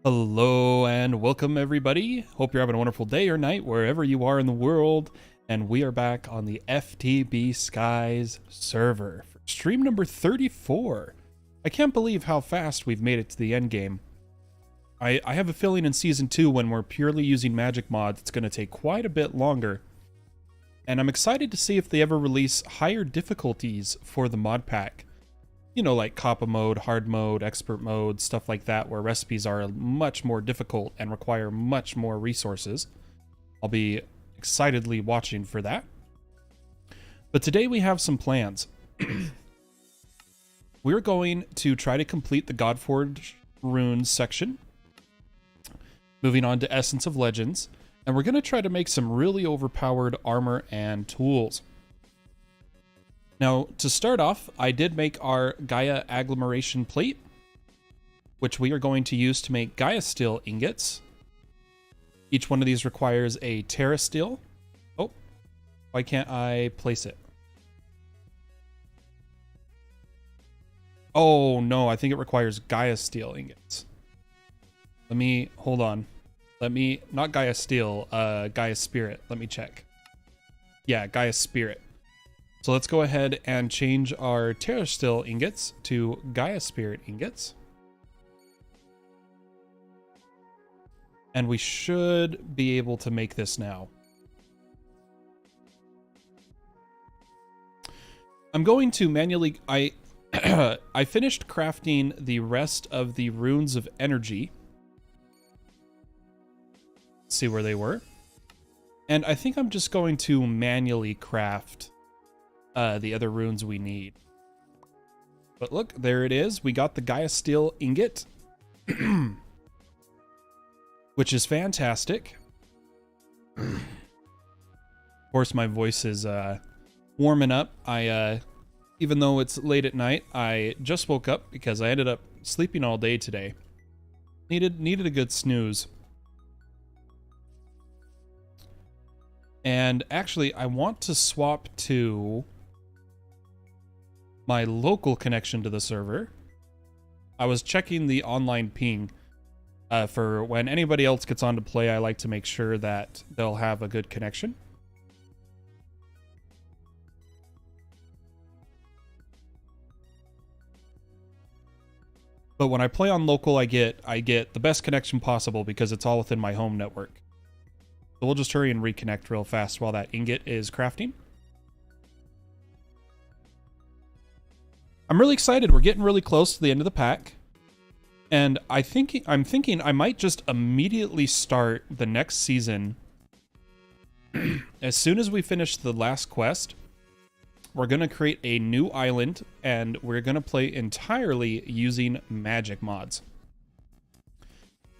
Hello and welcome everybody. Hope you're having a wonderful day or night wherever you are in the world. And we are back on the FTB Skies server for stream number 34. I can't believe how fast we've made it to the end game. I have a feeling in season 2 when we're purely using magic mods, it's going to take quite a bit longer. And I'm excited to see if they ever release higher difficulties for the mod pack. You know, like Kappa mode, hard mode, expert mode, stuff like that, where recipes are much more difficult and require much more resources. I'll be excitedly watching for that. But today we have some plans. We're going to try to complete the Godforged Runes section, moving on to Essence of Legends, and we're going to try to make some really overpowered armor and tools. Now, to start off, I did make our Gaia agglomeration plate, which we are going to use to make Gaia steel ingots. Each one of these requires a Terra steel. Oh, why can't I place it? Oh, no, I think it requires Gaia steel ingots. Let me, hold on. Not Gaia steel, Gaia spirit. Let me check. Yeah, Gaia spirit. So let's go ahead and change our Terra Steel ingots to Gaia Spirit ingots. And we should be able to make this now. I'm going to manually... I finished crafting the rest of the runes of energy. Let's see where they were. And I think I'm just going to manually craft the other runes we need. But look, there it is. We got the Gaia Steel ingot, which is fantastic. Of course, my voice is warming up. Even though it's late at night, I just woke up because I ended up sleeping all day today. Needed a good snooze. And actually, I want to swap to my local connection to the server. I was checking the online ping for when anybody else gets on to play. I like to make sure that they'll have a good connection. But when I play on local, I get the best connection possible because it's all within my home network. So we'll just hurry and reconnect real fast while that ingot is crafting. I'm really excited. We're getting really close to the end of the pack. And I'm thinking I might just immediately start the next season. As soon as we finish the last quest, we're going to create a new island and we're going to play entirely using magic mods.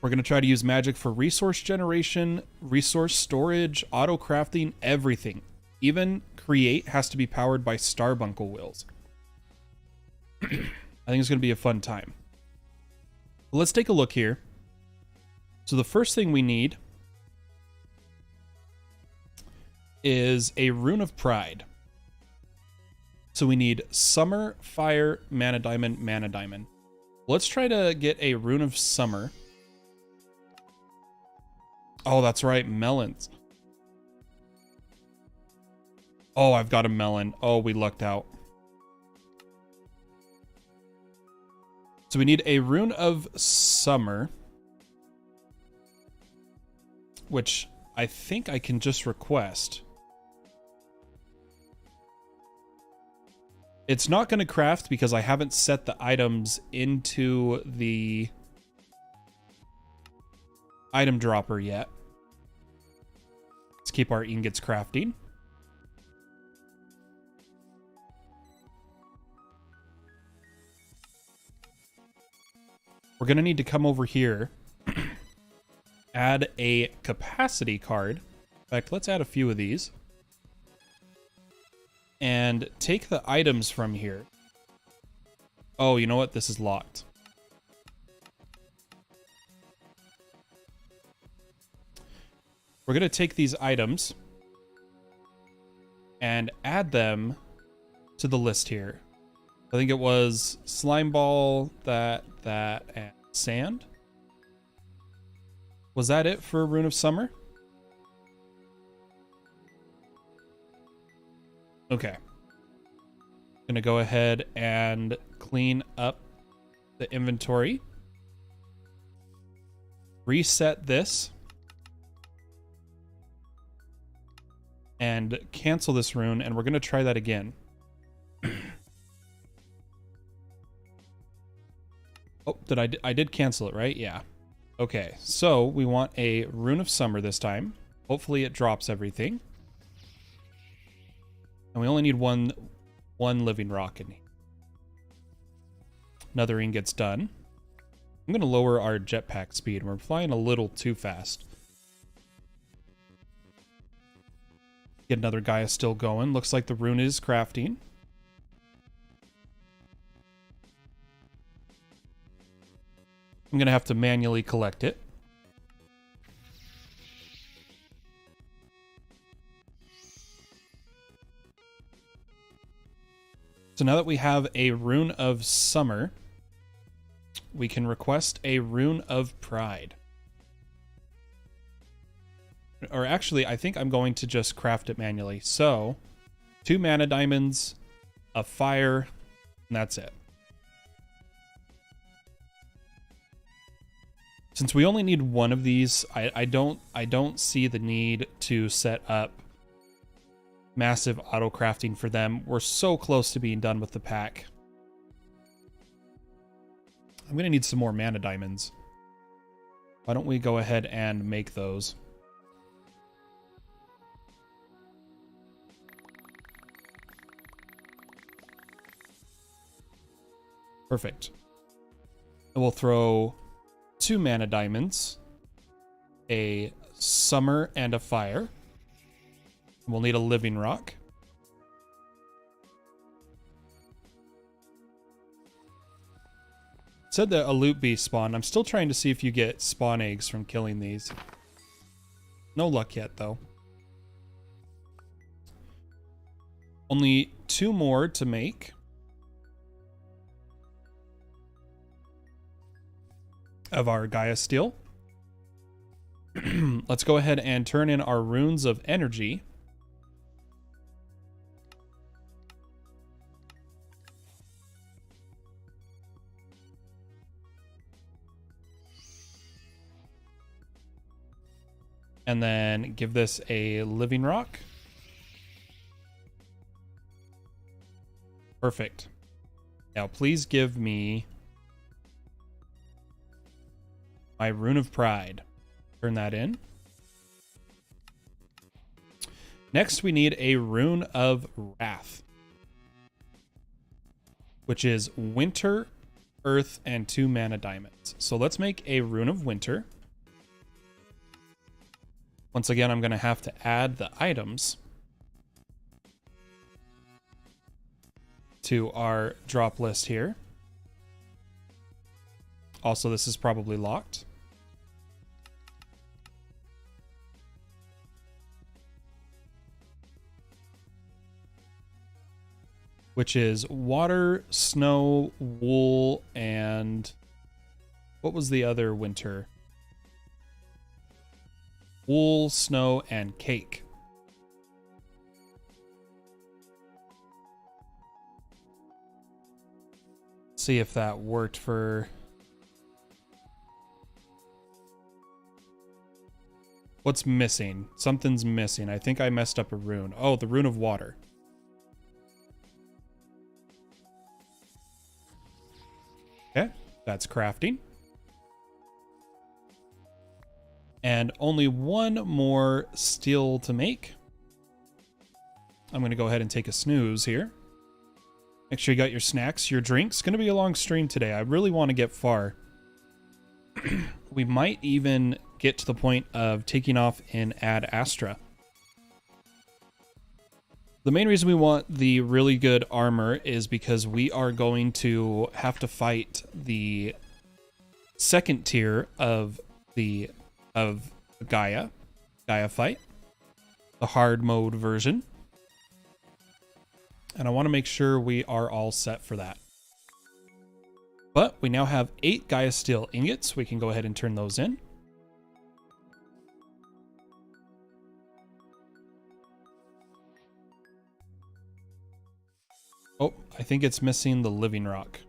We're going to try to use magic for resource generation, resource storage, auto crafting, everything. Even create has to be powered by Starbuncle wheels. I think it's going to be a fun time. Well, let's take a look here. So the first thing we need is a Rune of Pride. So we need Summer, Fire, Mana Diamond, Mana Diamond. Let's try to get a Rune of Summer. Oh, that's right, melons. Oh, I've got a melon. Oh, we lucked out. So we need a Rune of Summer, which I think I can just request. It's not going to craft because I haven't set the items into the item dropper yet. Let's keep our ingots crafting. We're going to need to come over here, add a capacity card. In fact, let's add a few of these. And take the items from here. Oh, you know what? This is locked. We're going to take these items and add them to the list here. I think it was slime ball, that, and sand. Was that it for Rune of Summer? Okay. Gonna go ahead and clean up the inventory. Reset this. And cancel this rune, and we're gonna try that again. Oh, I did cancel it, right? Yeah. Okay, so we want a Rune of Summer this time. Hopefully it drops everything. And we only need one living rock in here. Another ingot's done. I'm gonna lower our jetpack speed. We're flying a little too fast. Get another Gaia still going. Looks like the rune is crafting. I'm going to have to manually collect it. So now that we have a Rune of Summer, we can request a Rune of Pride. Or actually, I think I'm going to just craft it manually. So, 2 mana diamonds, a fire, and that's it. Since we only need one of these, I don't see the need to set up massive auto crafting for them. We're so close to being done with the pack. I'm gonna need some more mana diamonds. Why don't we go ahead and make those? Perfect. And we'll throw 2 mana diamonds, a summer, and a fire. We'll need a living rock. It said that a loot beast spawned. I'm still trying to see if you get spawn eggs from killing these. No luck yet, though. Only 2 more to make. Of our Gaia steel. Let's go ahead and turn in our runes of energy. And then give this a living rock. Perfect. Now please give me my Rune of Pride. Turn that in. Next, we need a Rune of Wrath, which is Winter, Earth, and 2 mana diamonds. So let's make a Rune of Winter. Once again, I'm going to have to add the items to our drop list here. Also, this is probably locked. Which is water, snow, wool, and what was the other winter? Wool, snow, and cake. See if that worked for... What's missing? Something's missing. I think I messed up a rune. Oh, the Rune of Water. Okay, that's crafting. And only 1 more steel to make. I'm going to go ahead and take a snooze here. Make sure you got your snacks, your drinks. Going to be a long stream today. I really want to get far. We might even get to the point of taking off in Ad Astra. The main reason we want the really good armor is because we are going to have to fight the second tier of Gaia fight, the hard mode version. And I want to make sure we are all set for that. But we now have 8 Gaia Steel ingots. We can go ahead and turn those in. I think it's missing the living rock.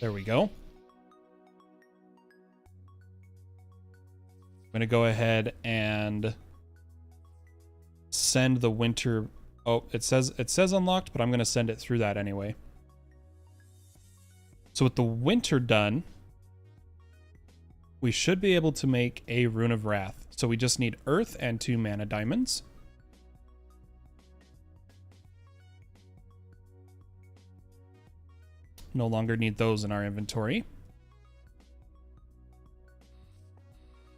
There we go. I'm going to go ahead and send the winter. Oh, it says unlocked, but I'm going to send it through that anyway. So with the winter done, we should be able to make a Rune of Wrath. So we just need earth and 2 mana diamonds. No longer need those in our inventory.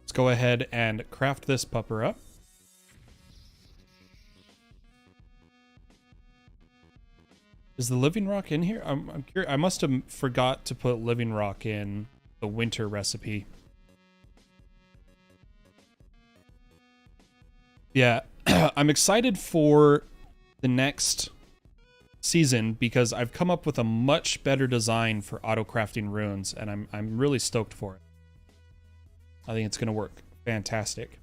Let's go ahead and craft this pupper up. Is the living rock in here? I'm curious. I must have forgot to put living rock in the winter recipe. Yeah, I'm excited for the next season because I've come up with a much better design for auto crafting runes, and I'm really stoked for it. I think it's going to work fantastic.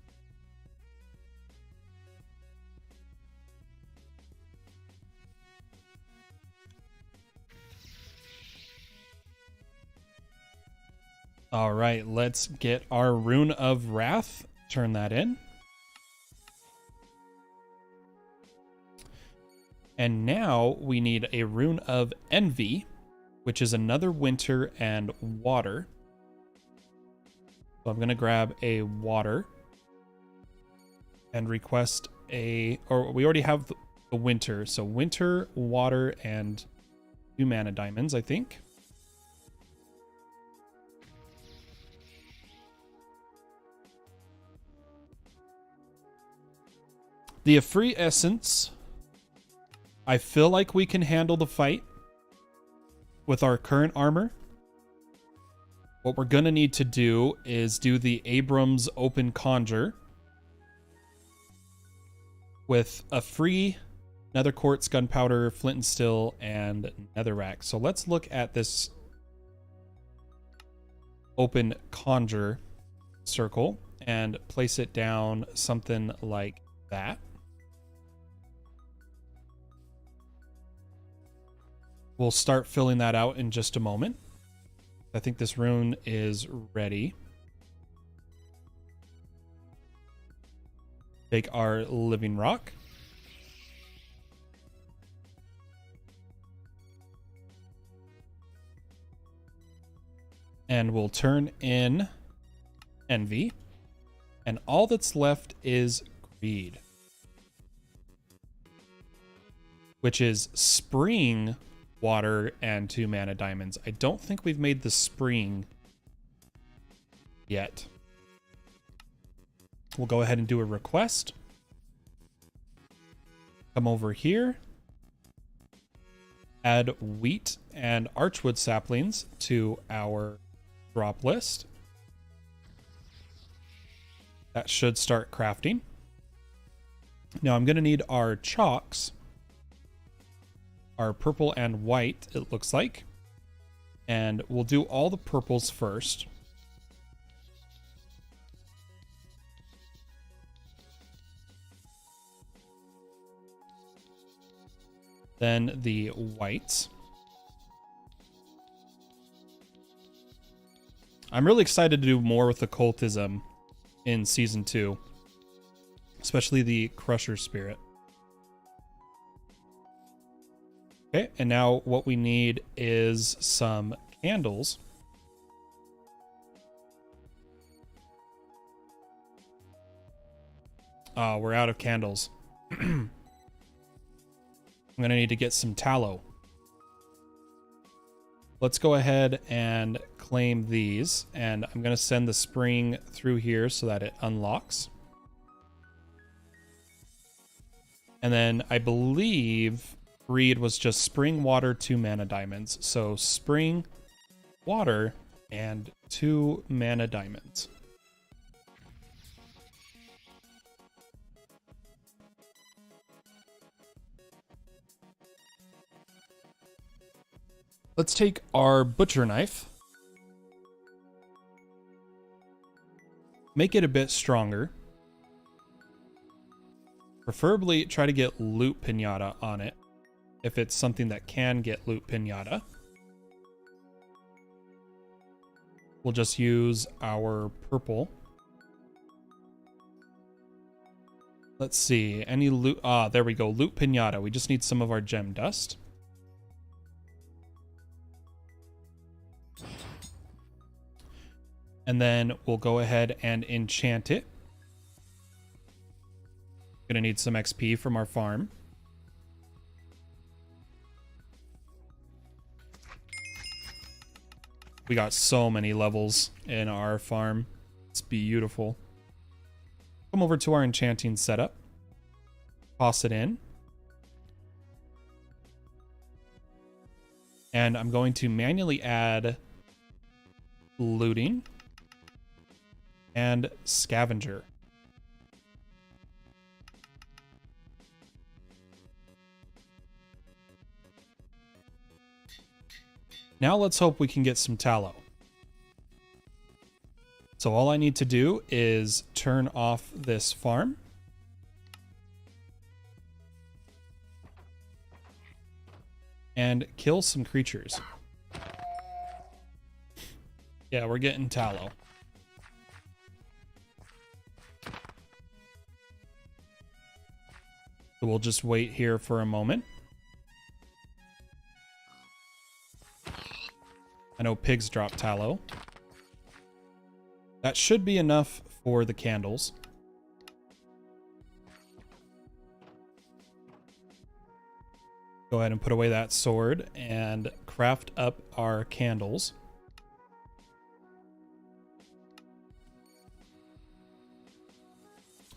All right, let's get our Rune of Wrath. Turn that in. And now we need a Rune of Envy, which is another winter and water. So I'm going to grab a water and request a, or we already have the winter. So winter, water, and 2 mana diamonds, I think. The Affrit essence, I feel like we can handle the fight with our current armor. What we're going to need to do is do the Abrams Open Conjure with a free Nether Quartz, Gunpowder, Flint and Steel, and Netherrack. So let's look at this Open Conjure circle and place it down something like that. We'll start filling that out in just a moment. I think this rune is ready. Take our living rock. And we'll turn in Envy. And all that's left is Greed, which is Spring, water, and 2 mana diamonds. I don't think we've made the spring yet. We'll go ahead and do a request. Come over here. Add wheat and archwood saplings to our drop list. That should start crafting. Now I'm going to need our chalks. Our purple and white, it looks like. And we'll do all the purples first. Then the whites. I'm really excited to do more with occultism in Season 2. Especially the Crusher Spirit. Okay, and now what we need is some candles. Oh, we're out of candles. I'm going to need to get some tallow. Let's go ahead and claim these, and I'm going to send the spring through here so that it unlocks. And then I believe Greed was just spring, water, 2 mana diamonds. So spring, water, and 2 mana diamonds. Let's take our butcher knife. Make it a bit stronger. Preferably try to get loot pinata on it, if it's something that can get loot pinata. We'll just use our purple. Let's see, any loot? Ah, there we go, loot pinata. We just need some of our gem dust. And then we'll go ahead and enchant it. Gonna need some XP from our farm. We got so many levels in our farm. It's beautiful. Come over to our enchanting setup. Toss it in. And I'm going to manually add looting and scavenger. Now let's hope we can get some tallow. So all I need to do is turn off this farm. And kill some creatures. Yeah, we're getting tallow. So we'll just wait here for a moment. I know pigs drop tallow. That should be enough for the candles. Go ahead and put away that sword and craft up our candles.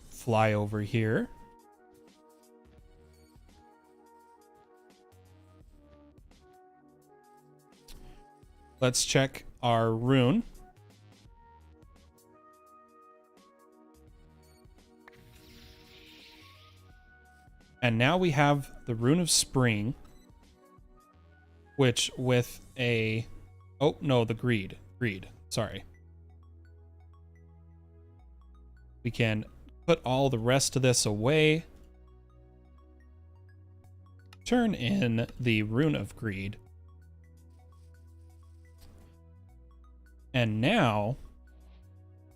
Fly over here. Let's check our rune. And now we have the Rune of Spring, which with a... Oh, no, the Greed. Greed, sorry. We can put all the rest of this away. Turn in the Rune of Greed. And now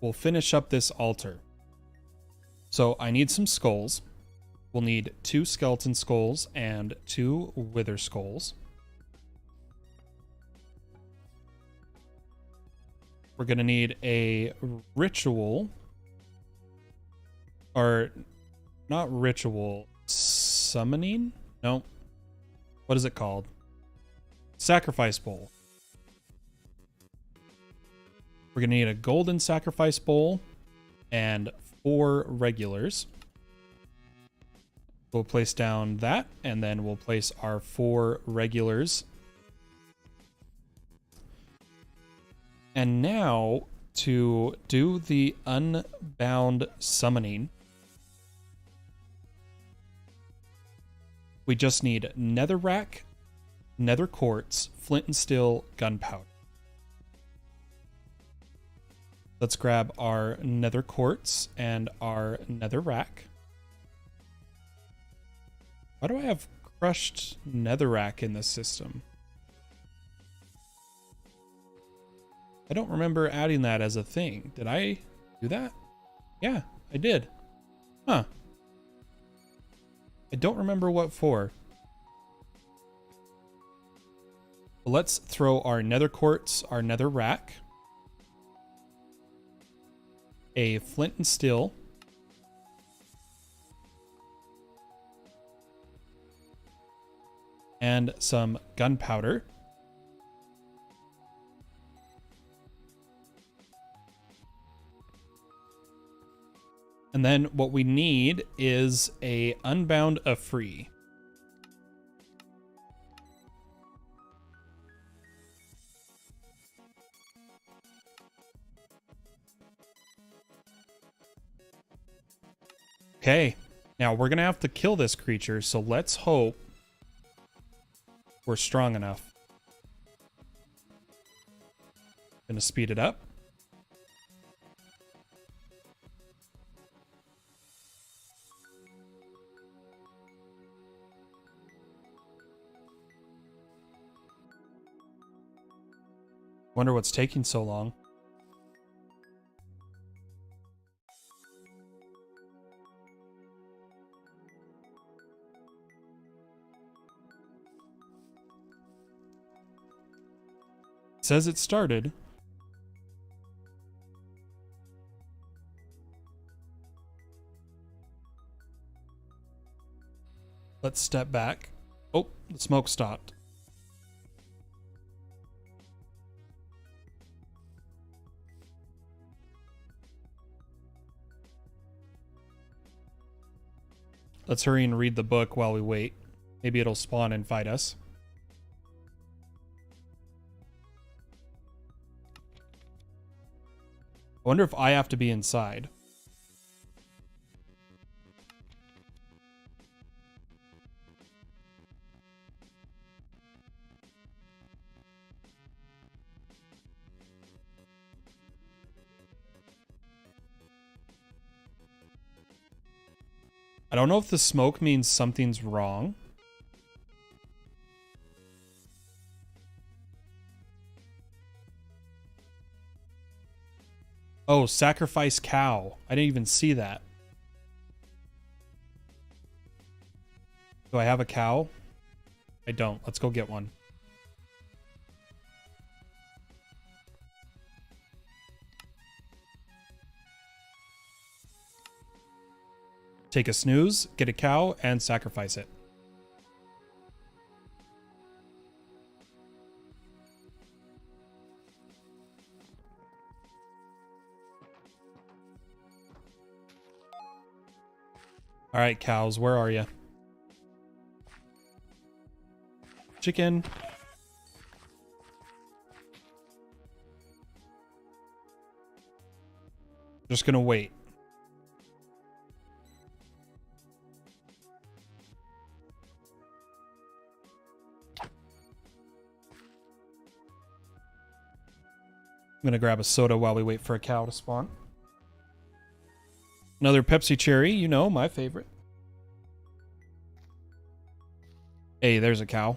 we'll finish up this altar. So I need some skulls. We'll need 2 skeleton skulls and 2 wither skulls. We're going to need a ritual, or not ritual, summoning? No. What is it called? Sacrifice bowl. We're going to need a golden sacrifice bowl and 4 regulars. We'll place down that, and then we'll place our 4 regulars. And now, to do the unbound summoning, we just need netherrack, nether quartz, flint and steel, gunpowder. Let's grab our nether quartz and our netherrack. Why do I have crushed netherrack in this system? I don't remember adding that as a thing. Did I do that? Yeah, I did. Huh. I don't remember what for. But let's throw our nether quartz, our netherrack, a flint and steel, and some gunpowder. And then what we need is a unbound Affrit. Okay, now we're gonna have to kill this creature, so let's hope we're strong enough. Gonna speed it up. Wonder what's taking so long. It says it started. Let's step back. Oh, the smoke stopped. Let's hurry and read the book while we wait. Maybe it'll spawn and fight us. I wonder if I have to be inside. I don't know if the smoke means something's wrong. Oh, sacrifice cow. I didn't even see that. Do I have a cow? I don't. Let's go get one. Take a snooze, get a cow, and sacrifice it. All right, cows, where are you? Chicken. Just gonna wait. I'm gonna grab a soda while we wait for a cow to spawn. Another Pepsi Cherry, you know, my favorite. Hey, there's a cow.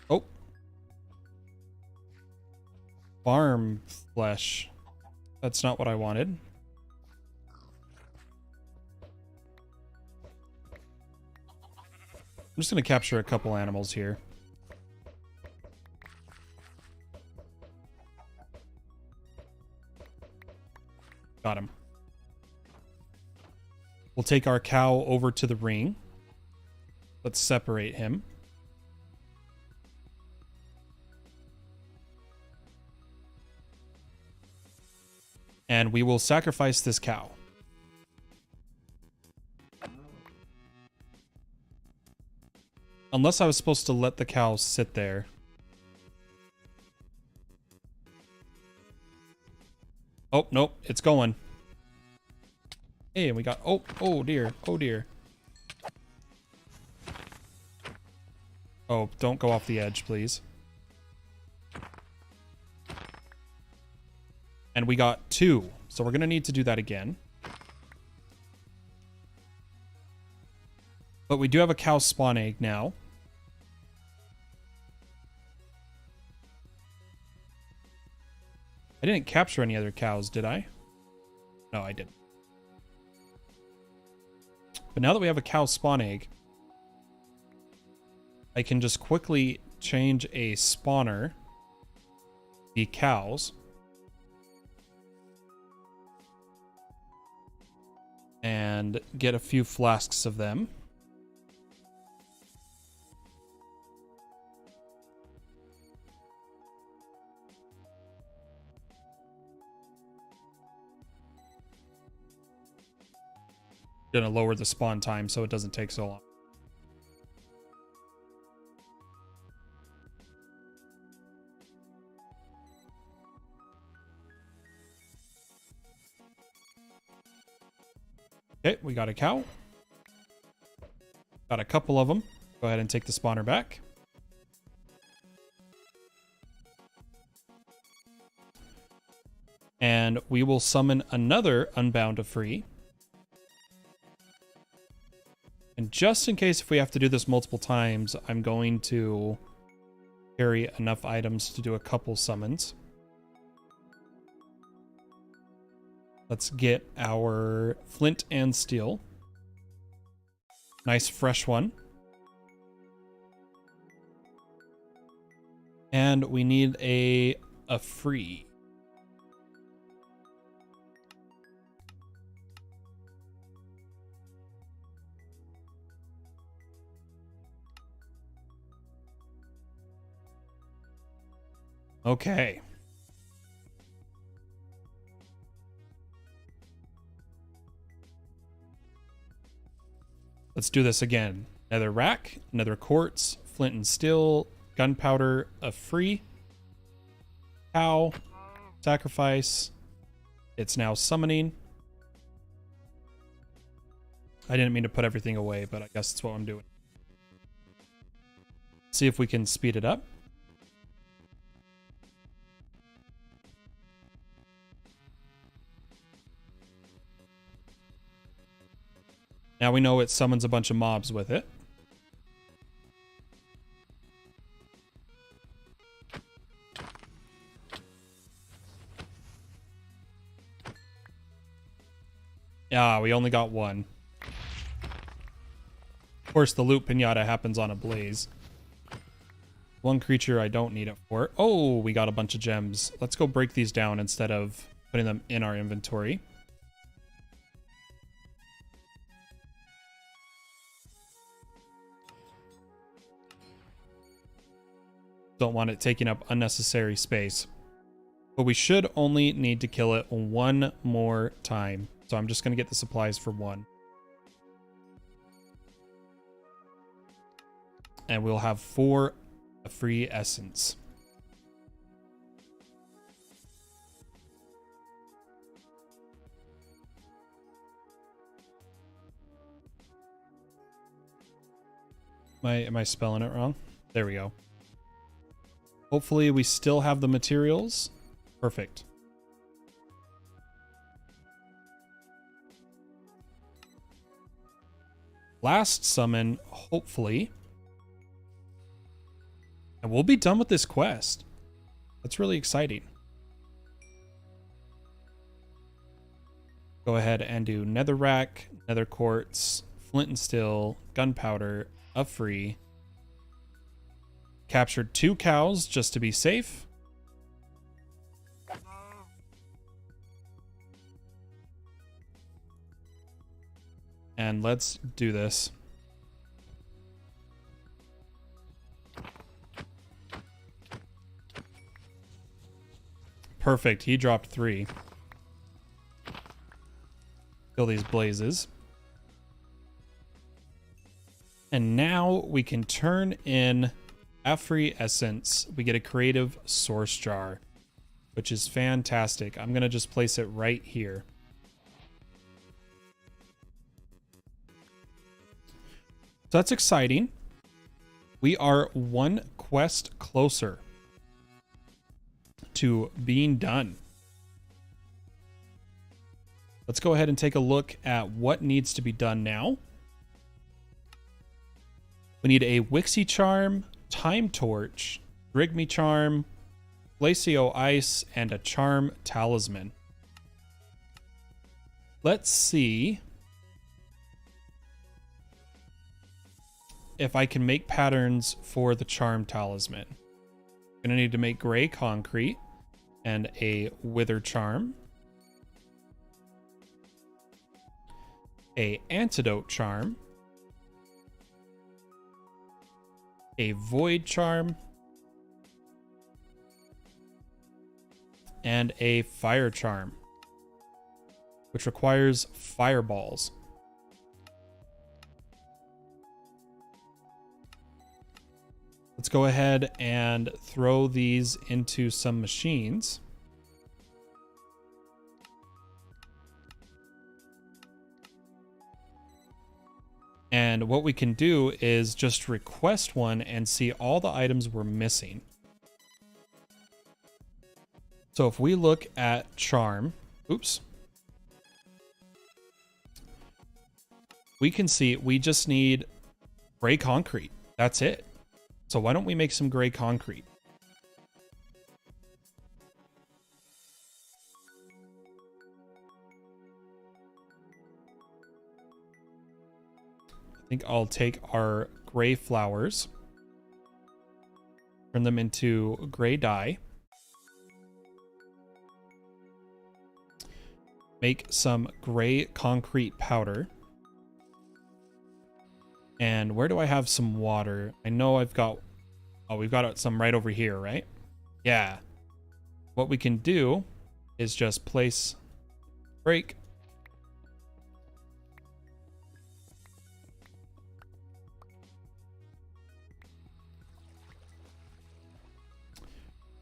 Oh. Farm flesh. That's not what I wanted. I'm just gonna capture a couple animals here. Got him. We'll take our cow over to the ring. Let's separate him. And we will sacrifice this cow. Unless I was supposed to let the cow sit there. Oh, nope, it's going. Hey, and we got, oh dear, oh dear. Oh, don't go off the edge, please. And we got 2, so we're gonna need to do that again. But we do have a cow spawn egg now. I didn't capture any other cows, did I? No, I didn't. But now that we have a cow spawn egg, I can just quickly change a spawner, the cows, and get a few flasks of them. Gonna lower the spawn time so it doesn't take so long. Okay, we got a cow. Got a couple of them. Go ahead and take the spawner back. And we will summon another Unbound Affrit. And just in case if we have to do this multiple times, I'm going to carry enough items to do a couple summons. Let's get our flint and steel. Nice fresh one. And we need a Affrit. Okay. Let's do this again. Nether rack, nether quartz, flint and steel, gunpowder, Affrit, cow, sacrifice. It's now summoning. I didn't mean to put everything away, but I guess that's what I'm doing. See if we can speed it up. Now we know it summons a bunch of mobs with it. Yeah, we only got one. Of course, the loot pinata happens on a blaze. One creature I don't need it for. Oh, we got a bunch of gems. Let's go break these down instead of putting them in our inventory. Don't want it taking up unnecessary space. But we should only need to kill it one more time. So I'm just going to get the supplies for one. And we'll have 4 free essence. Am I spelling it wrong? There we go. Hopefully we still have the materials. Perfect. Last summon, hopefully. And we'll be done with this quest. That's really exciting. Go ahead and do netherrack, nether quartz, flint and steel, gunpowder, Affrit. Captured 2 cows just to be safe. And let's do this. Perfect. He dropped 3. Kill these blazes. And now we can turn in Affrit essence. We get a creative source jar, which is fantastic. I'm going to just place it right here. So that's exciting. We are 1 quest closer to being done. Let's go ahead and take a look at what needs to be done now. We need a Wixie Charm, Time Torch, Drigme Charm, Glacio Ice, and a Charm Talisman. Let's see if I can make patterns for the Charm Talisman. I'm gonna need to make gray concrete and a Wither Charm, a Antidote Charm, a Void Charm, and a Fire Charm, which requires fireballs. Let's go ahead and throw these into some machines. And what we can do is just request one and see all the items we're missing. So if we look at Charm, oops, we can see we just need gray concrete. That's it. So why don't we make some gray concrete? I think I'll take our gray flowers, turn them into gray dye, make some gray concrete powder. And where do I have some water? I know I've got... Oh, we've got some right over here, right? Yeah. What we can do is just place... break.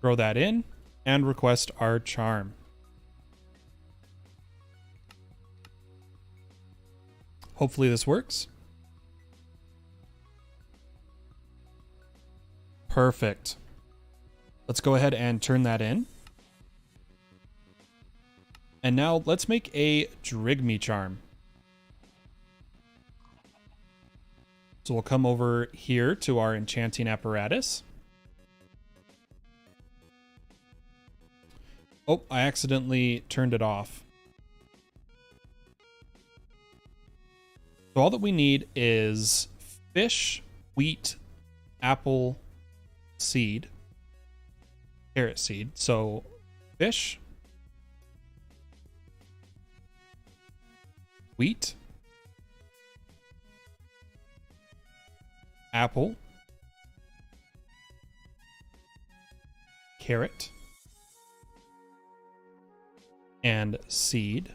Throw that in and request our charm. Hopefully this works. Perfect. Let's go ahead and turn that in. And now let's make a Drigme charm. So we'll come over here to our enchanting apparatus. Oh, I accidentally turned it off. So all that we need is fish, wheat, apple, seed, carrot seed. So fish, wheat, apple, carrot, and seed.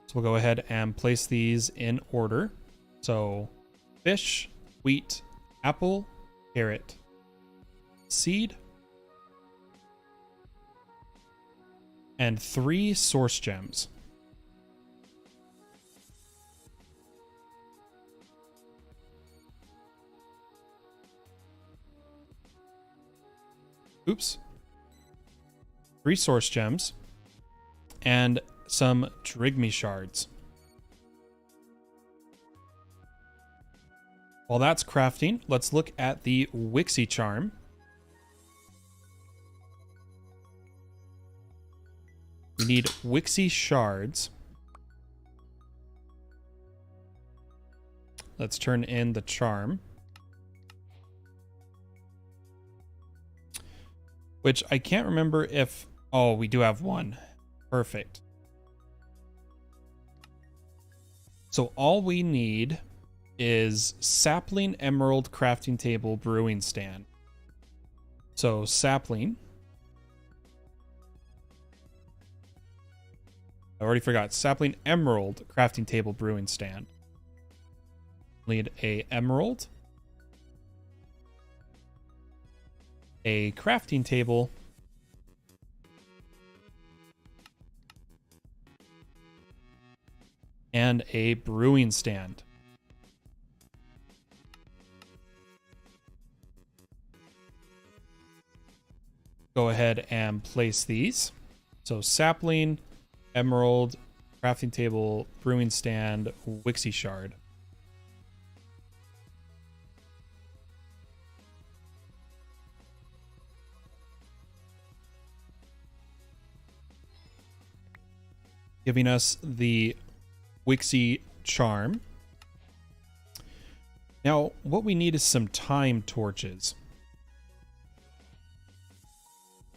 So we'll go ahead and place these in order. So fish, wheat, apple, carrot, seed, and 3 source gems. Oops. 3 source gems and some Drigme shards. While that's crafting, let's look at the Wixie charm. We need Wixie shards. Let's turn in the charm, which I can't remember if... Oh, we do have one. Perfect. So all we need is sapling, emerald, crafting table, brewing stand. So sapling. I already forgot. Sapling, emerald, crafting table, brewing stand. Need a emerald, a crafting table, and a brewing stand. Go ahead and place these. So sapling, emerald, crafting table, brewing stand, Wixie shard. Giving us the Wixie charm. Now, what we need is some time torches.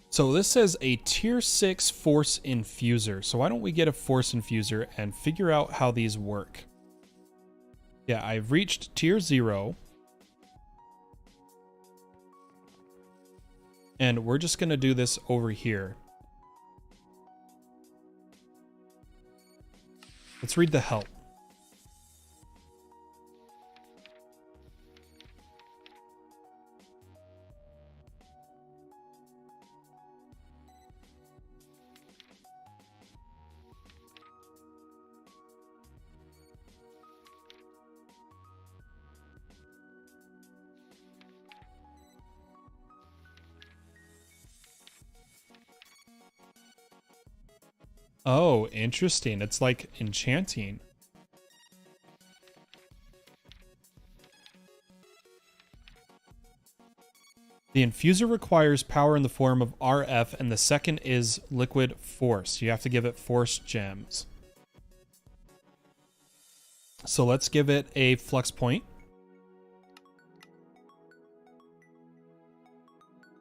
So this says a tier 6 force infuser. So why don't we get a force infuser and figure out how these work? Yeah, I've reached tier 0. And we're just going to do this over here. Let's read the help. Oh, interesting. It's like enchanting. The infuser requires power in the form of RF, and the second is liquid force. You have to give it force gems. So let's give it a flux point.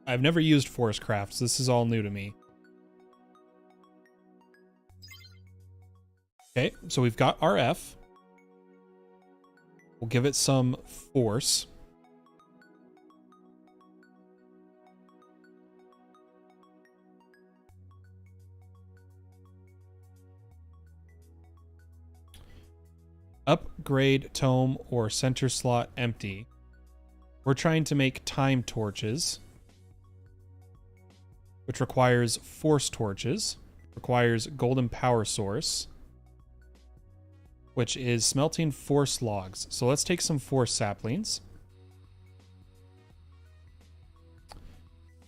I've never used force crafts. This is all new to me. Okay, so we've got RF. We'll give it some force. Upgrade tome or center slot empty. We're trying to make time torches, which requires force torches, requires golden power source, which is smelting force logs. So let's take some force saplings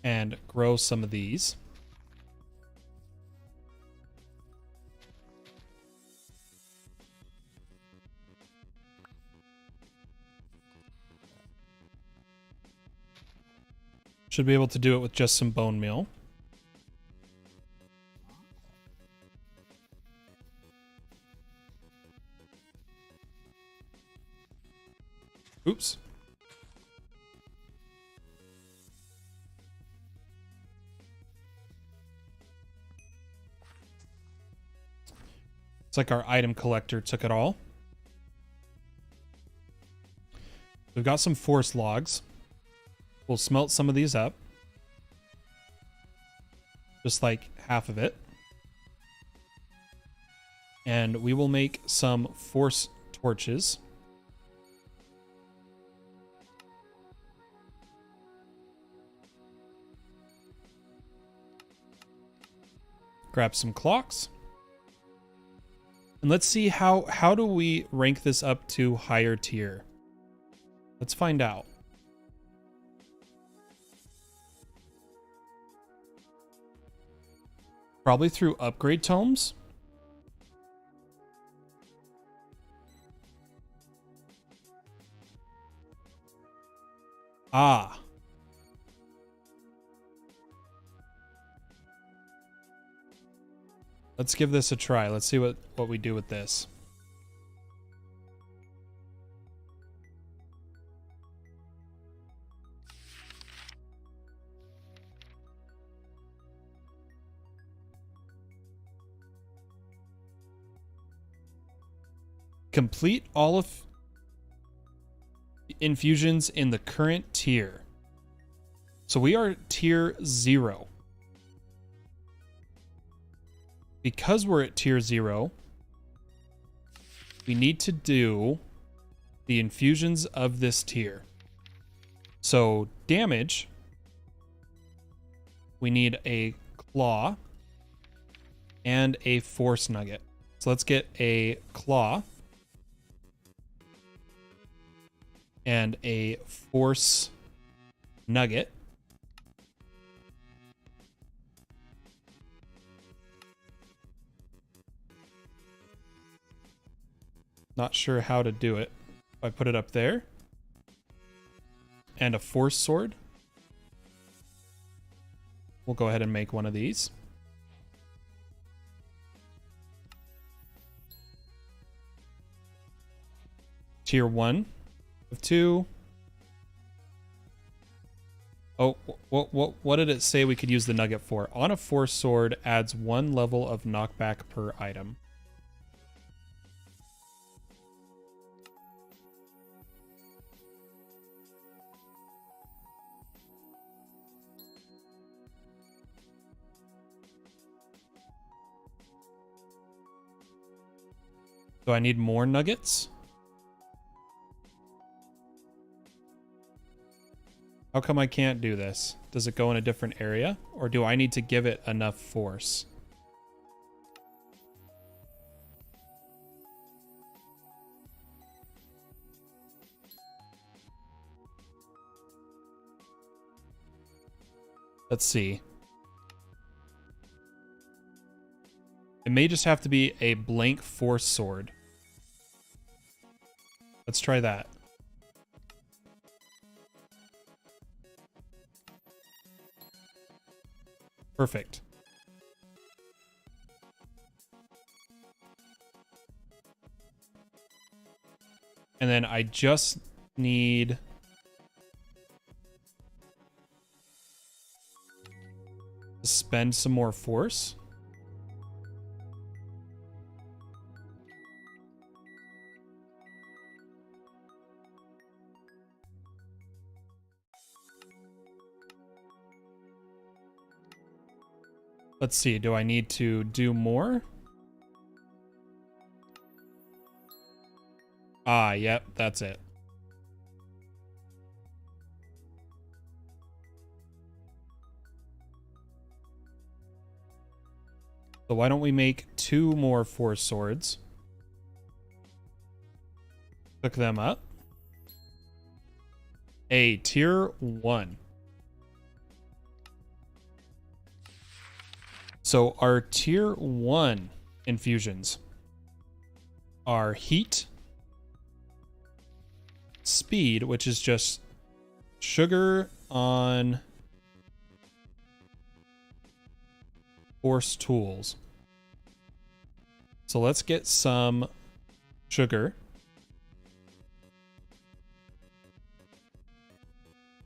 and grow some of these. Should be able to do it with just some bone meal. Oops. It's like our item collector took it all. We've got some force logs. We'll smelt some of these up. Just like half of it. And we will make some force torches. Grab some clocks. And let's see how do we rank this up to higher tier. Let's find out. Probably through upgrade tomes. Ah. Let's give this a try. Let's see what we do with this. Complete all of infusions in the current tier. So we are tier 0. Because we're at tier 0, we need to do the infusions of this tier. So damage, we need a claw and a force nugget. So let's get a claw and a force nugget. Not sure how to do it. I put it up there. And a force sword. We'll go ahead and make one of these. Tier 1 of 2. Oh, what did it say we could use the nugget for? On a force sword adds 1 level of knockback per item. Do I need more nuggets? How come I can't do this? Does it go in a different area? Or do I need to give it enough force? Let's see. It may just have to be a blank force sword. Let's try that. Perfect. And then I just need to spend some more force. Let's see, do I need to do more? Ah, yep, that's it. So why don't we make 2 more force swords? Cook them up. A tier 1. So our tier 1 infusions are heat, speed, which is just sugar on force tools. So let's get some sugar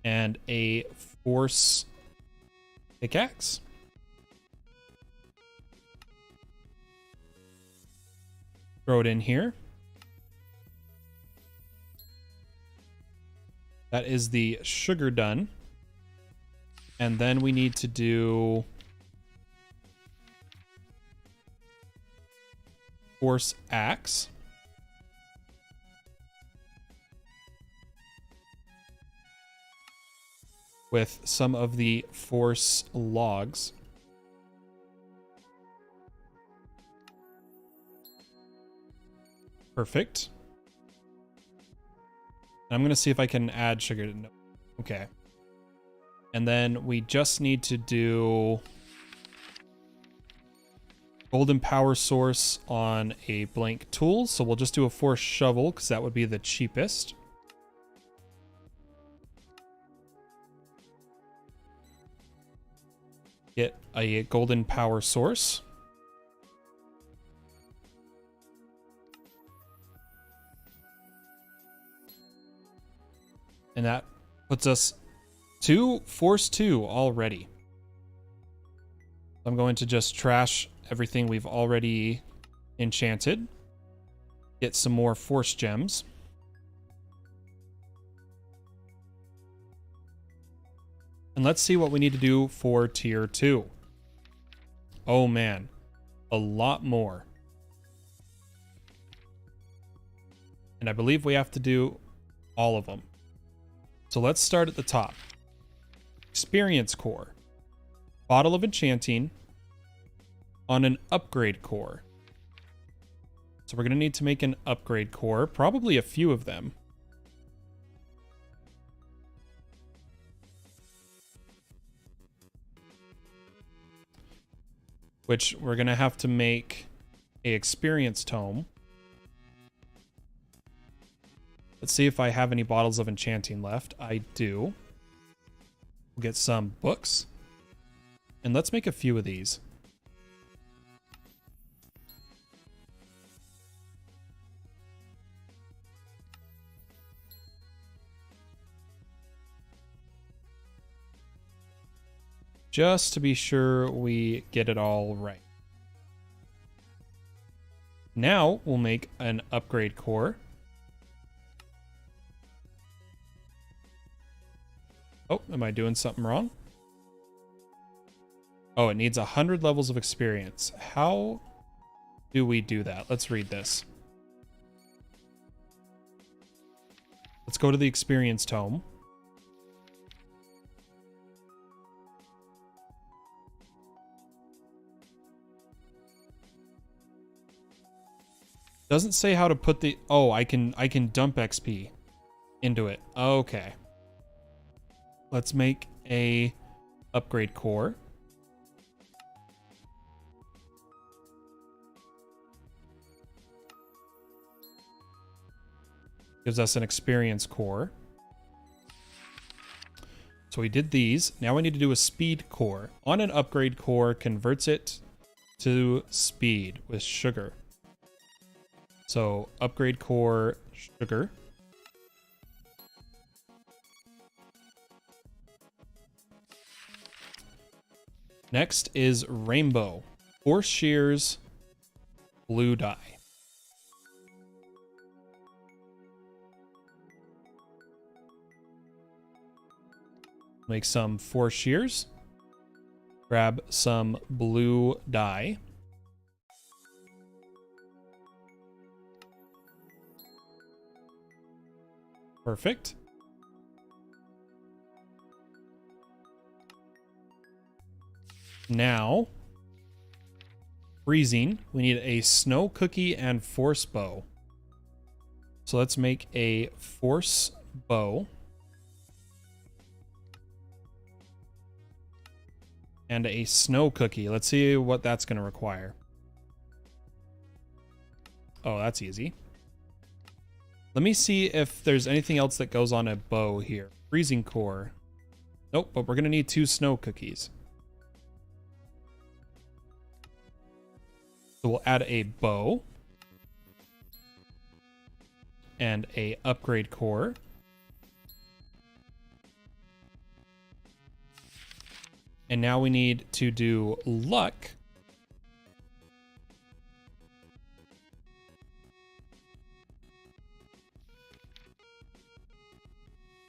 and a force pickaxe. Throw it in here. That is the sugar done. And then we need to do force axe. With some of the force logs. Perfect. I'm going to see if I can add sugar. No. Okay. And then we just need to do golden power source on a blank tool. So we'll just do a force shovel because that would be the cheapest. Get a golden power source. And that puts us to force 2 already. I'm going to just trash everything we've already enchanted. Get some more force gems. And let's see what we need to do for tier 2. Oh man, a lot more. And I believe we have to do all of them. So let's start at the top. Experience core. Bottle of enchanting on an upgrade core. So we're going to need to make an upgrade core, probably a few of them. Which we're going to have to make a experience tome. Let's see if I have any bottles of enchanting left. I do. We'll get some books. And let's make a few of these. Just to be sure we get it all right. Now we'll make an upgrade core. Oh, am I doing something wrong? Oh, it needs 100 levels of experience. How do we do that? Let's read this. Let's go to the experience tome. Doesn't say how to put the... Oh, I can dump XP into it. Okay. Let's make a upgrade core. Gives us an experience core. So we did these. Now we need to do a speed core. On an upgrade core, converts it to speed with sugar. So upgrade core, sugar. Next is rainbow. Force shears, blue dye. Make some force shears. Grab some blue dye. Perfect. Now, freezing, we need a snow cookie and force bow. So let's make a force bow. And a snow cookie. Let's see what that's going to require. Oh, that's easy. Let me see if there's anything else that goes on a bow here. Freezing core. Nope, but we're going to need 2 snow cookies. So we'll add a bow. And a upgrade core. And now we need to do luck.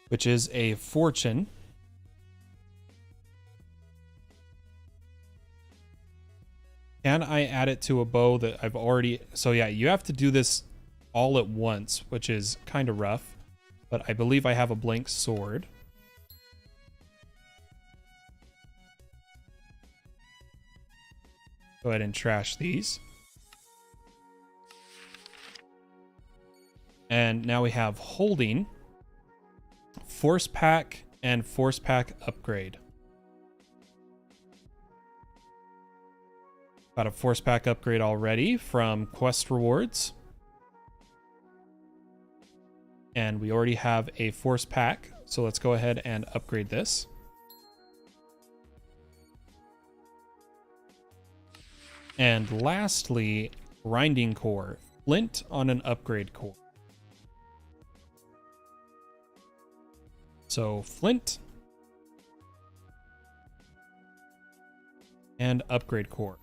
Which is a fortune. Can I add it to a bow that I've already... So yeah, you have to do this all at once, which is kind of rough. But I believe I have a blank sword. Go ahead and trash these. And now we have holding, force pack, and force pack upgrade. Got a force pack upgrade already from quest rewards. And we already have a force pack, so let's go ahead and upgrade this. And lastly, grinding core, flint on an upgrade core. So flint and upgrade core,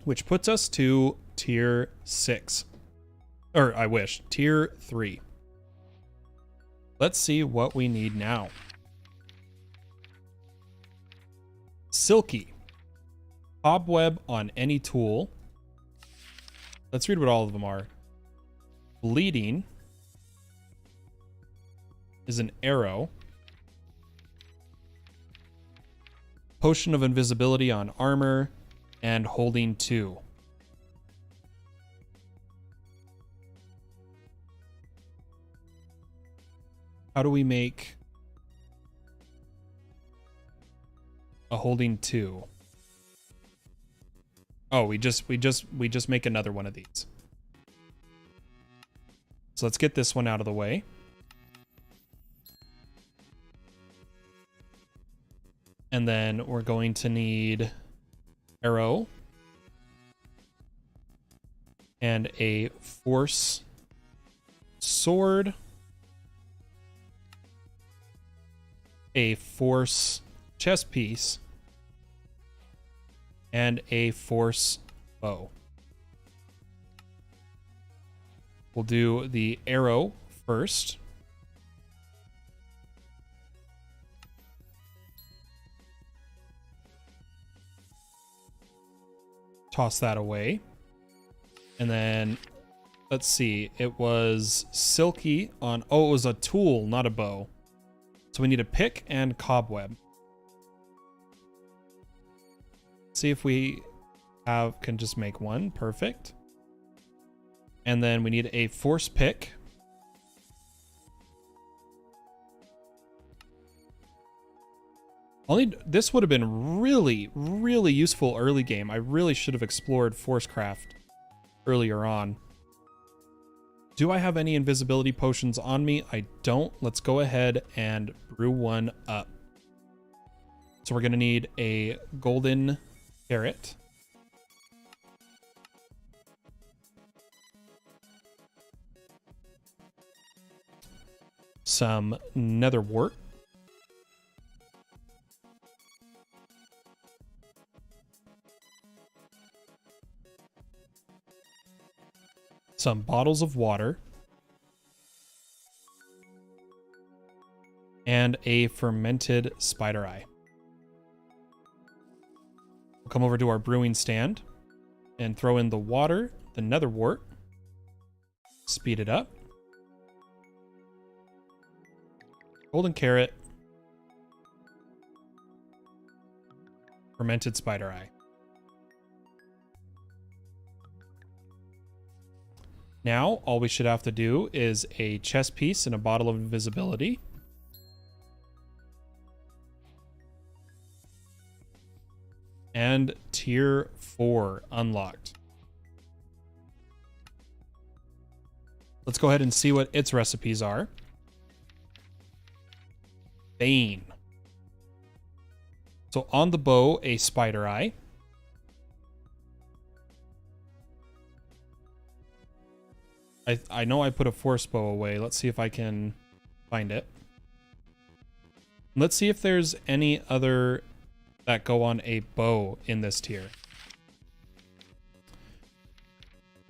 which puts us to tier 6, or I wish, tier 3. Let's see what we need now. Silky. Cobweb on any tool. Let's read what all of them are. Bleeding is an arrow. Potion of invisibility on armor. And holding 2. How do we make a holding 2? Oh, we just make another one of these. So let's get this one out of the way. And then we're going to need arrow and a force sword, a force chest piece, and a force bow. We'll do the arrow first. Toss that away. And then, let's see, it was silky on... Oh, it was a tool, not a bow. So we need a pick and cobweb. See if we can just make one. Perfect. And then we need a force pick. This would have been really, really useful early game. I really should have explored Forcecraft earlier on. Do I have any invisibility potions on me? I don't. Let's go ahead and brew one up. So we're going to need a golden carrot. Some nether wart. Some bottles of water. And a fermented spider eye. We'll come over to our brewing stand and throw in the water, the nether wart. Speed it up. Golden carrot. Fermented spider eye. Now, all we should have to do is a chest piece and a bottle of invisibility. And tier 4 unlocked. Let's go ahead and see what its recipes are. Bane. So on the bow, a spider eye. I know I put a force bow away. Let's see if I can find it. Let's see if there's any other that go on a bow in this tier.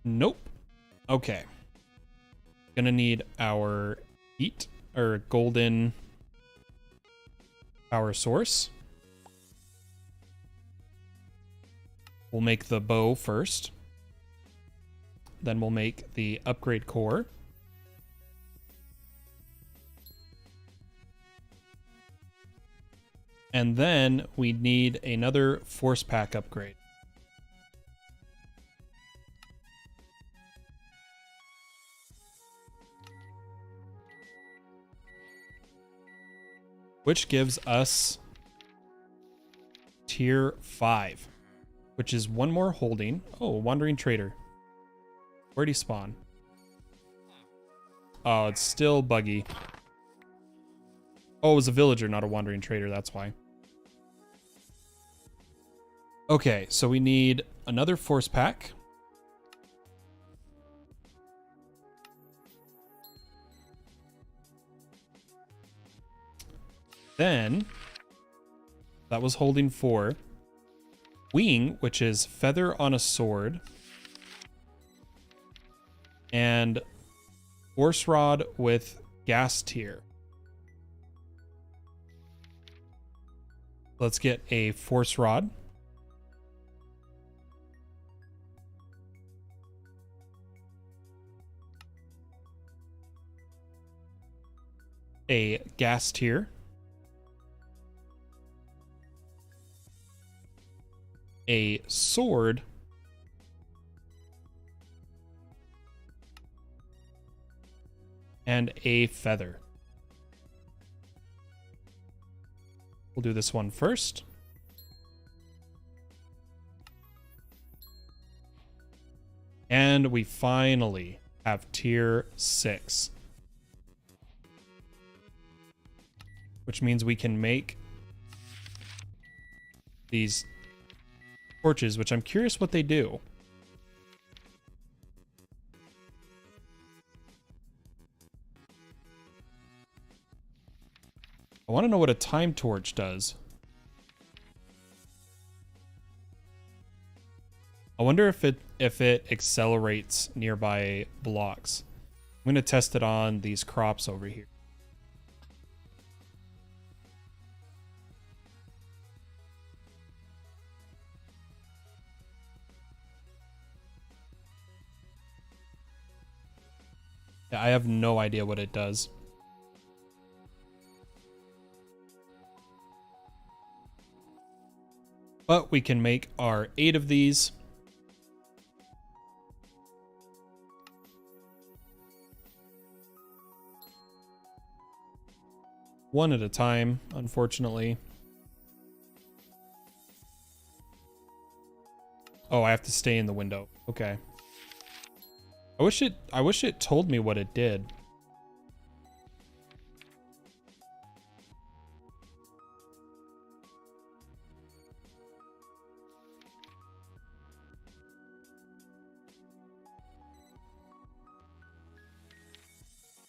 Nope. Okay. Gonna need our heat or golden power source. We'll make the bow first. Then we'll make the upgrade core. And then we need another force pack upgrade. Which gives us tier 5, which is one more holding. Oh, wandering trader. Where'd he spawn? Oh, it's still buggy. Oh, it was a villager, not a wandering trader. That's why. Okay, so we need another force pack. Then, that was holding 4. Wing, which is feather on a sword. And force rod with gas tier. Let's get a force rod. A gas tier. A sword. And a feather. We'll do this one first. And we finally have tier 6. Which means we can make these torches, which I'm curious what they do. I want to know what a time torch does. I wonder if it accelerates nearby blocks. I'm going to test it on these crops over here. Yeah, I have no idea what it does. But we can make our 8 of these. One at a time, unfortunately. Oh, I have to stay in the window. Okay. I wish it told me what it did.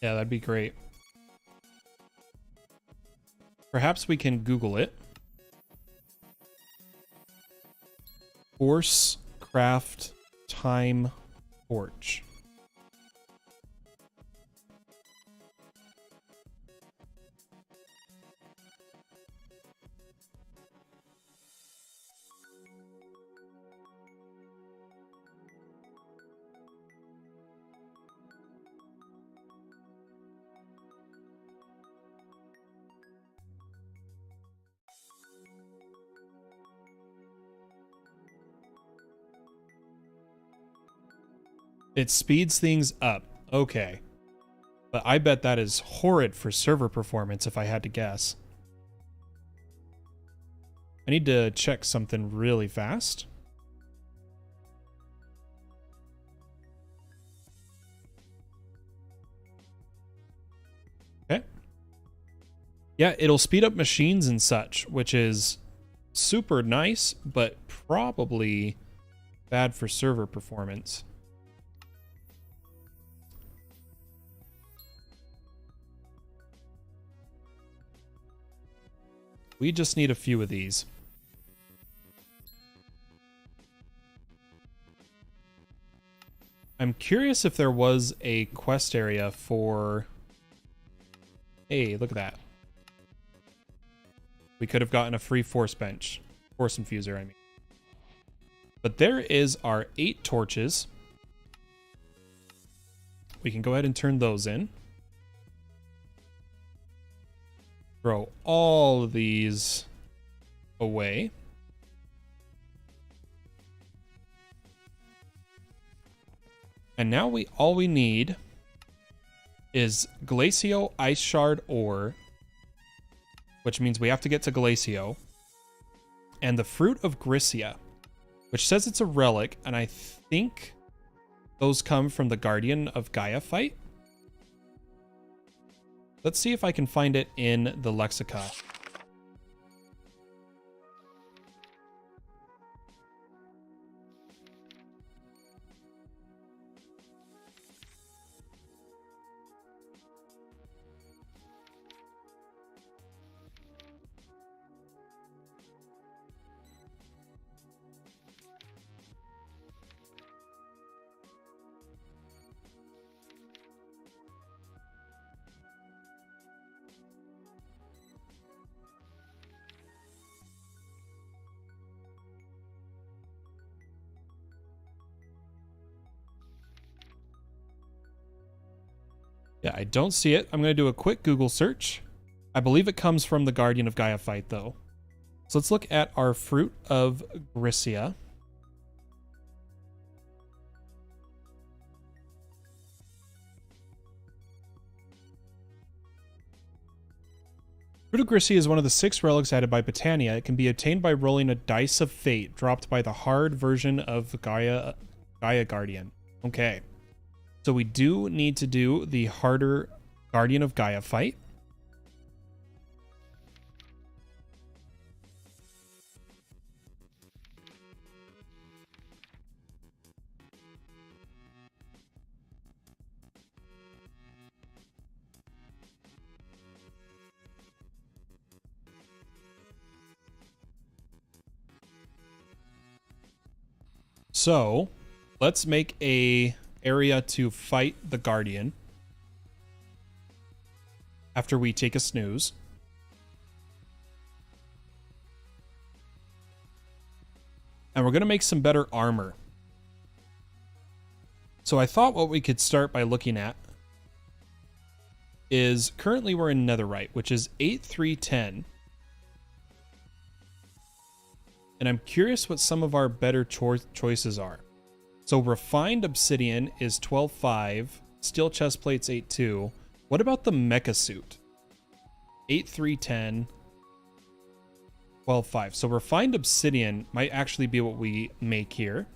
Yeah, that'd be great. Perhaps we can Google it. Force Craft Time Torch. It speeds things up. Okay. But I bet that is horrid for server performance if I had to guess. I need to check something really fast. Okay. Yeah, it'll speed up machines and such, which is super nice, but probably bad for server performance. We just need a few of these. I'm curious if there was a quest area for... Hey, look at that. We could have gotten a free force bench. Force infuser, I mean. But there is our 8 torches. We can go ahead and turn those in. Throw all of these away. And now all we need is Glacio Ice Shard ore, which means we have to get to Glacio, and the Fruit of Grissia, which says it's a relic, and I think those come from the Guardian of Gaia fight. Let's see if I can find it in the Lexica. Yeah, I don't see it. I'm going to do a quick Google search. I believe it comes from the Guardian of Gaia fight, though. So let's look at our Fruit of Grissia. Fruit of Grissia is one of the 6 relics added by Botania. It can be obtained by rolling a dice of fate dropped by the hard version of Gaia Guardian. Okay. So we do need to do the harder Guardian of Gaia fight. So let's make a area to fight the Guardian after we take a snooze. And we're going to make some better armor. So I thought what we could start by looking at is currently we're in Netherite, which is 8310. And I'm curious what some of our better choices are. So refined obsidian is 12.5, steel chest plates 8.2. What about the mecha suit? 8.310, 12.5. So refined obsidian might actually be what we make here.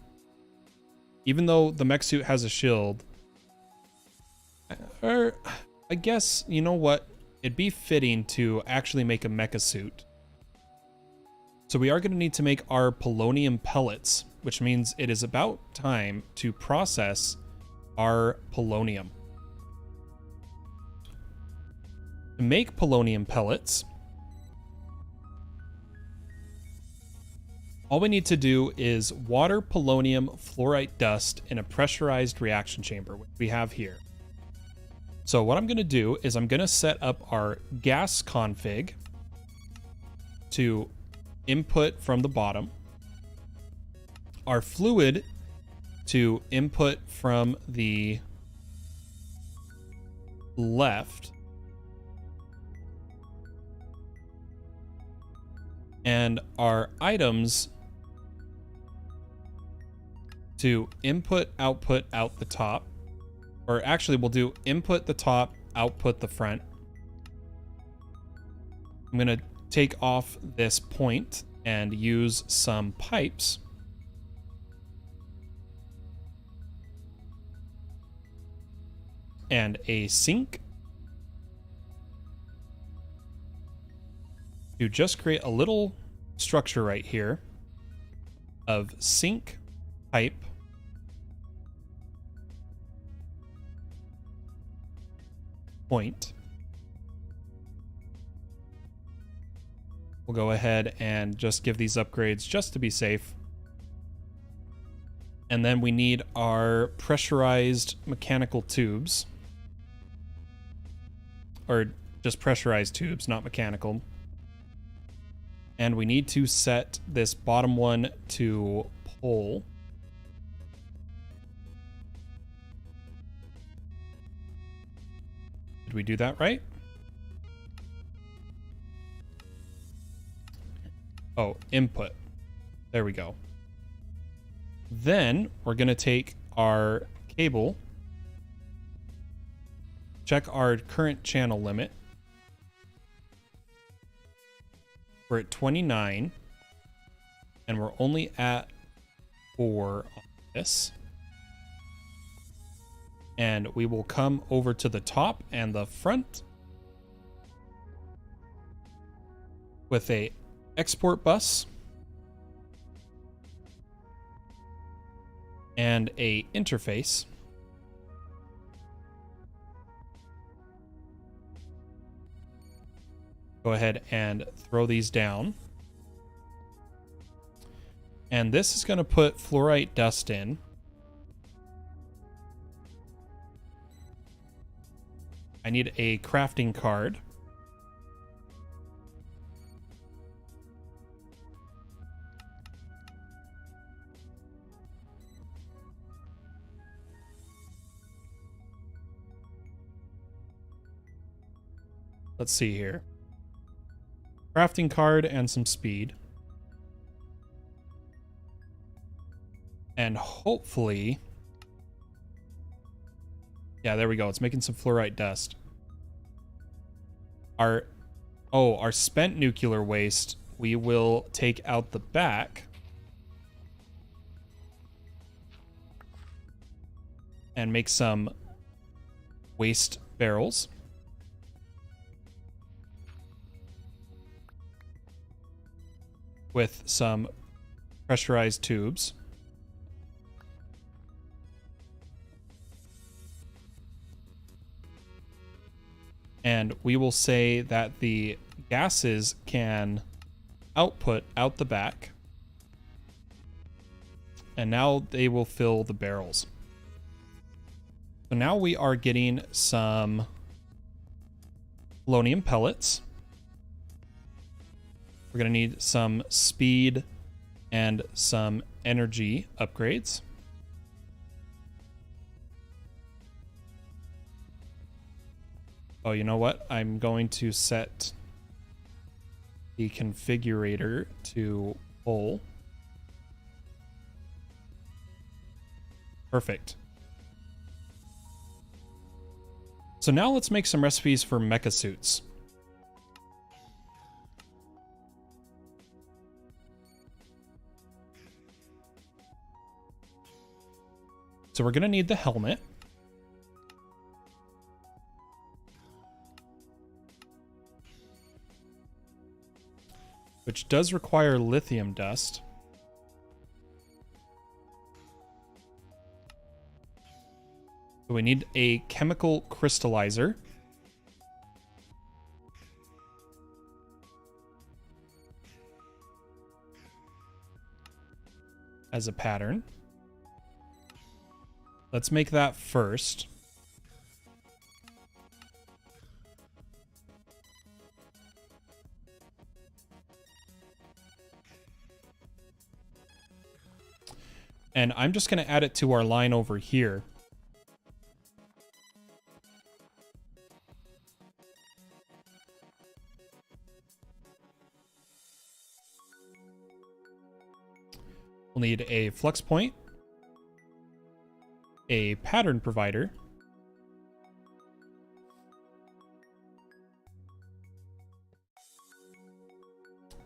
Even though the mech suit has a shield, Or I guess, you know what? It'd be fitting to actually make a mecha suit. So we are going to need to make our polonium pellets, which means it is about time to process our polonium. To make polonium pellets, all we need to do is water polonium fluorite dust in a pressurized reaction chamber, which we have here. So what I'm going to do is I'm going to set up our gas config to input from the bottom, our fluid to input from the left, and our items to input, output, out the top. Or actually, we'll do input the top, output the front. I'm going to take off this point and use some pipes. And a sink to just create a little structure right here of sink, pipe, point. We'll go ahead and just give these upgrades just to be safe. And then we need our pressurized mechanical tubes. Or just pressurized tubes, not mechanical. And we need to set this bottom one to pull. Did we do that right? Oh, input. There we go. Then we're going to take our cable, check our current channel limit. We're at 29, and we're only at 4 on this. And we will come over to the top and the front with a export bus and a interface. Go ahead and throw these down. And this is going to put fluorite dust in. I need a crafting card. Let's see here. Crafting card and some speed. And hopefully... yeah, there we go. It's making some fluorite dust. Our spent nuclear waste, we will take out the back. And make some waste barrels. With some pressurized tubes. And we will say that the gases can output out the back. And now they will fill the barrels. So now we are getting some polonium pellets. We're going to need some speed and some energy upgrades. Oh, you know what? I'm going to set the configurator to pull. Perfect. So now let's make some recipes for mecha suits. So we're going to need the helmet. which does require lithium dust. So we need a chemical crystallizer. As a pattern. Let's make that first. And I'm just going to add it to our line over here. We'll need a flux point, a pattern provider,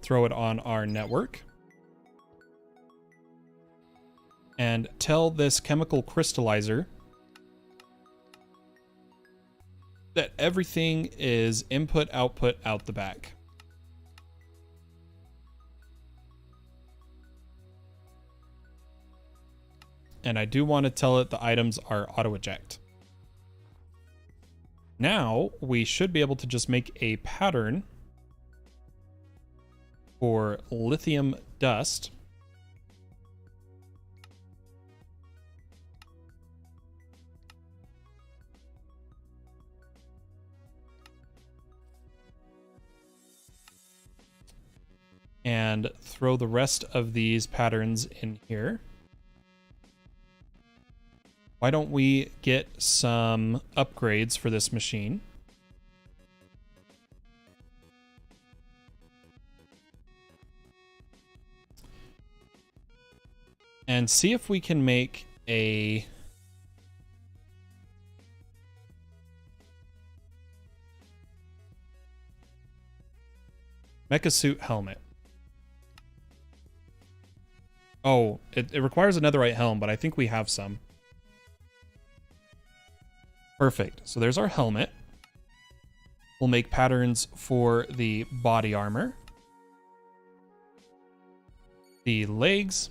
throw it on our network, and tell this chemical crystallizer that everything is input, output, out the back. And I do want to tell it the items are auto eject. Now we should be able to just make a pattern for lithium dust. And throw the rest of these patterns in here. Why don't we get some upgrades for this machine? And see if we can make a mecha suit helmet. Oh, it requires a netherite helm, but I think we have some. Perfect. So there's our helmet. We'll make patterns for the body armor, the legs,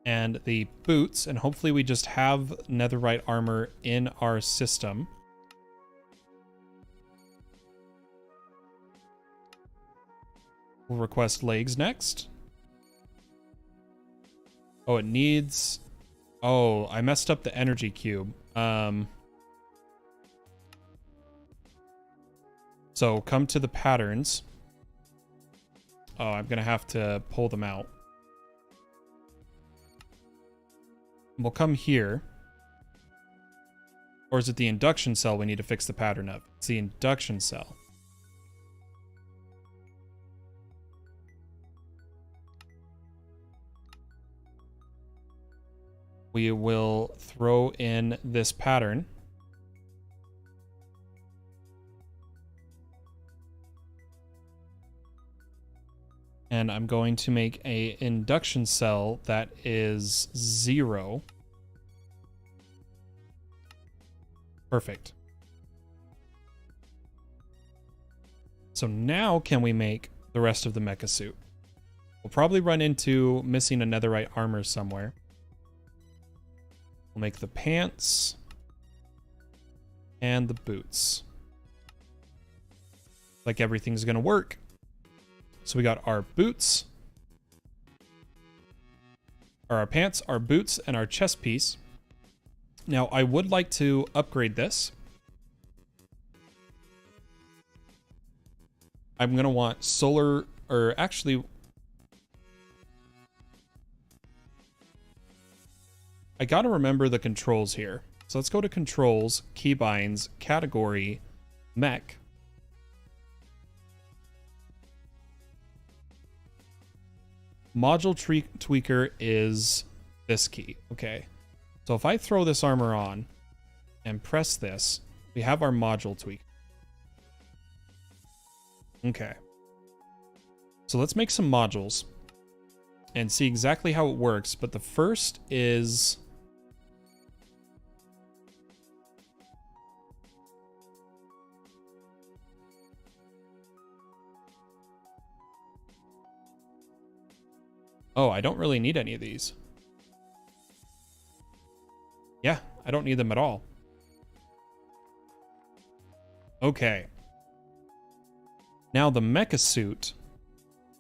and the boots, and hopefully we just have netherite armor in our system. We'll request legs next. Oh, it needs... Oh, I messed up the energy cube. So come to the patterns. Oh, I'm gonna have to pull them out. We'll come here. Or is it the induction cell we need to fix the pattern of? It's the induction cell. We will throw in this pattern. And I'm going to make a induction cell that is 0. Perfect. So now can we make the rest of the mecha suit? We'll probably run into missing a netherite armor somewhere. We'll make the pants and the boots. Like everything's gonna work. So we got our boots, or our pants, our boots, and our chest piece. Now I would like to upgrade this. I'm gonna want solar, or actually, I gotta remember the controls here. So let's go to controls, keybinds, category, mech. Module tweaker is this key. Okay. So if I throw this armor on and press this, we have our module tweak. Okay. So let's make some modules and see exactly how it works. But the first is... Oh, I don't really need any of these. Yeah, I don't need them at all. Okay. Now the mecha suit.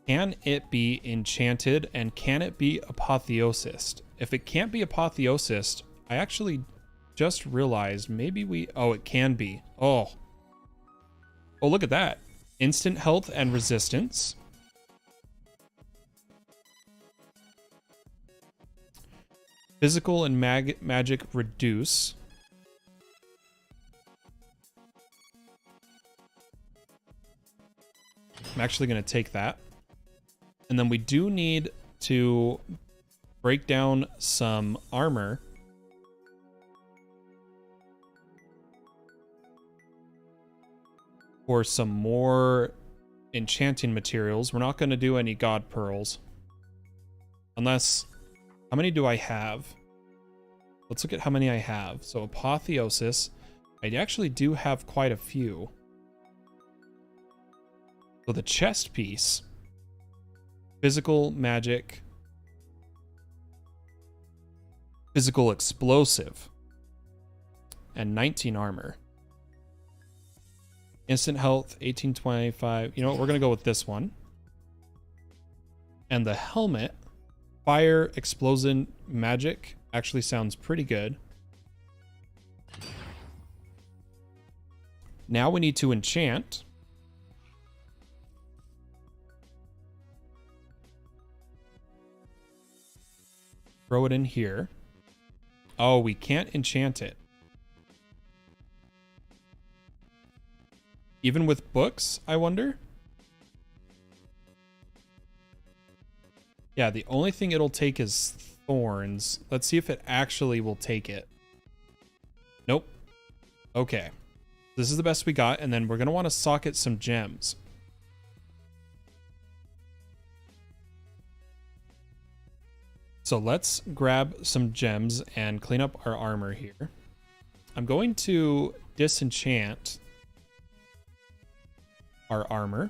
Can it be enchanted and can it be apotheosised? If it can't be apotheosised, I actually just realized maybe we... Oh, it can be. Oh. Oh, look at that. Instant health and resistance. Physical and magic reduce. I'm actually going to take that. And then we do need to break down some armor. For some more enchanting materials. We're not going to do any god pearls. Unless... How many do I have? Let's look at how many I have. So apotheosis. I actually do have quite a few. So the chest piece. Physical magic. Physical explosive. And 19 armor. Instant health, 1825. You know what? We're going to go with this one. And the helmet, fire, explosion, magic, actually sounds pretty good. Now we need to enchant. Throw it in here. Oh, we can't enchant it. Even with books, I wonder? Yeah, the only thing it'll take is thorns. Let's see if it actually will take it. Nope. Okay. This is the best we got, and then we're going to want to socket some gems. So let's grab some gems and clean up our armor here. I'm going to disenchant our armor.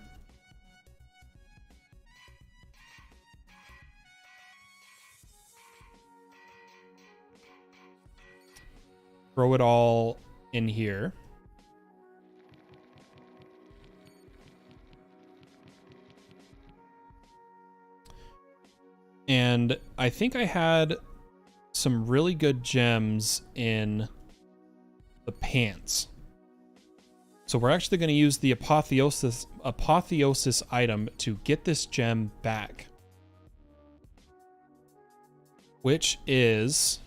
Throw it all in here. And I think I had some really good gems in the pants. So we're actually going to use the apotheosis item to get this gem back. Which is...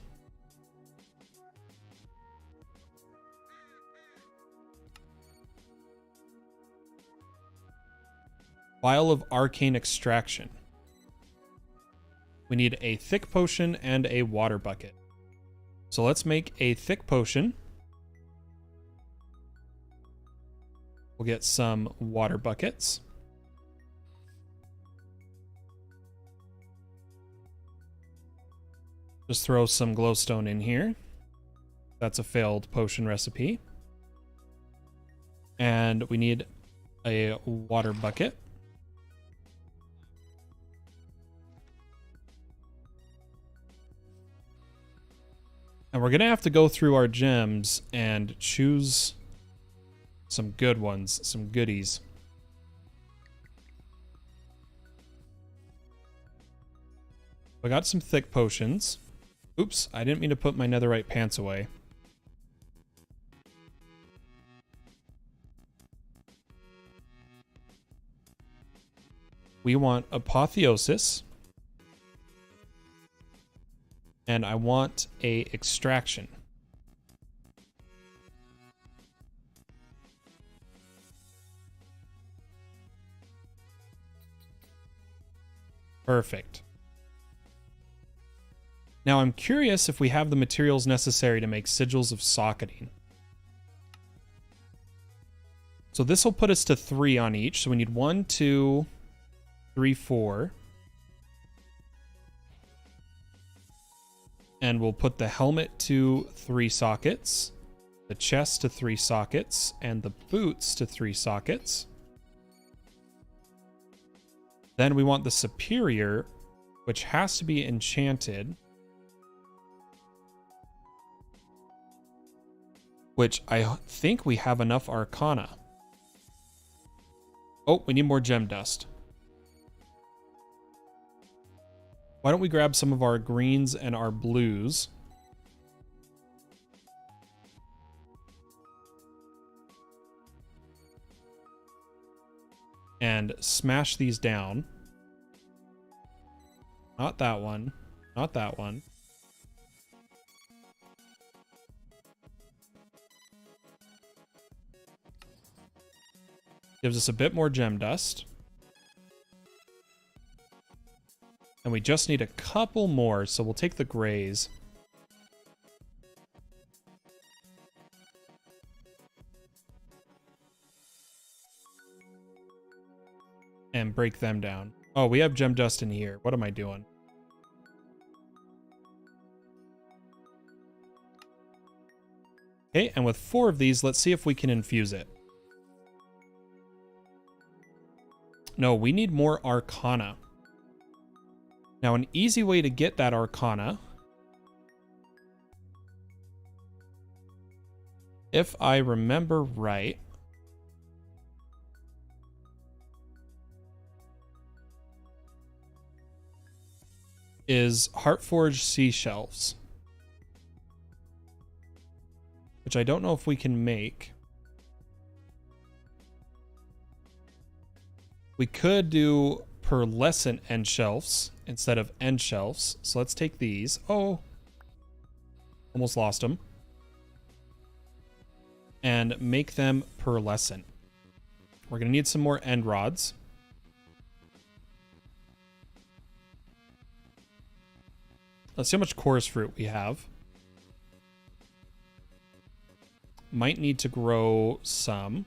Vial of Arcane Extraction. We need a thick potion and a water bucket. So let's make a thick potion. We'll get some water buckets. Just throw some glowstone in here. That's a failed potion recipe. And we need a water bucket. And we're going to have to go through our gems and choose some good ones, some goodies. I got some thick potions. Oops, I didn't mean to put my netherite pants away. We want apotheosis. And I want a extraction. Perfect. Now I'm curious if we have the materials necessary to make sigils of socketing. So this will put us to 3 on each. So we need 1, 2, 3, 4. And we'll put the helmet to 3 sockets, the chest to 3 sockets, and the boots to 3 sockets. Then we want the superior which has to be enchanted, which I think we have enough Arcana. Oh, we need more gem dust. Why don't we grab some of our greens and our blues? And smash these down. Not that one. Not that one. Gives us a bit more gem dust. And we just need a couple more, so we'll take the grays. And break them down. Oh, we have gem dust in here. What am I doing? Okay, and with 4 of these, let's see if we can infuse it. No, we need more Arcana. Now, an easy way to get that Arcana, if I remember right, is Heartforged Seashells, which I don't know if we can make. We could do pearlescent end shelves instead of end shelves. So let's take these. Oh, almost lost them. And make them pearlescent. We're going to need some more end rods. Let's see how much chorus fruit we have. Might need to grow some.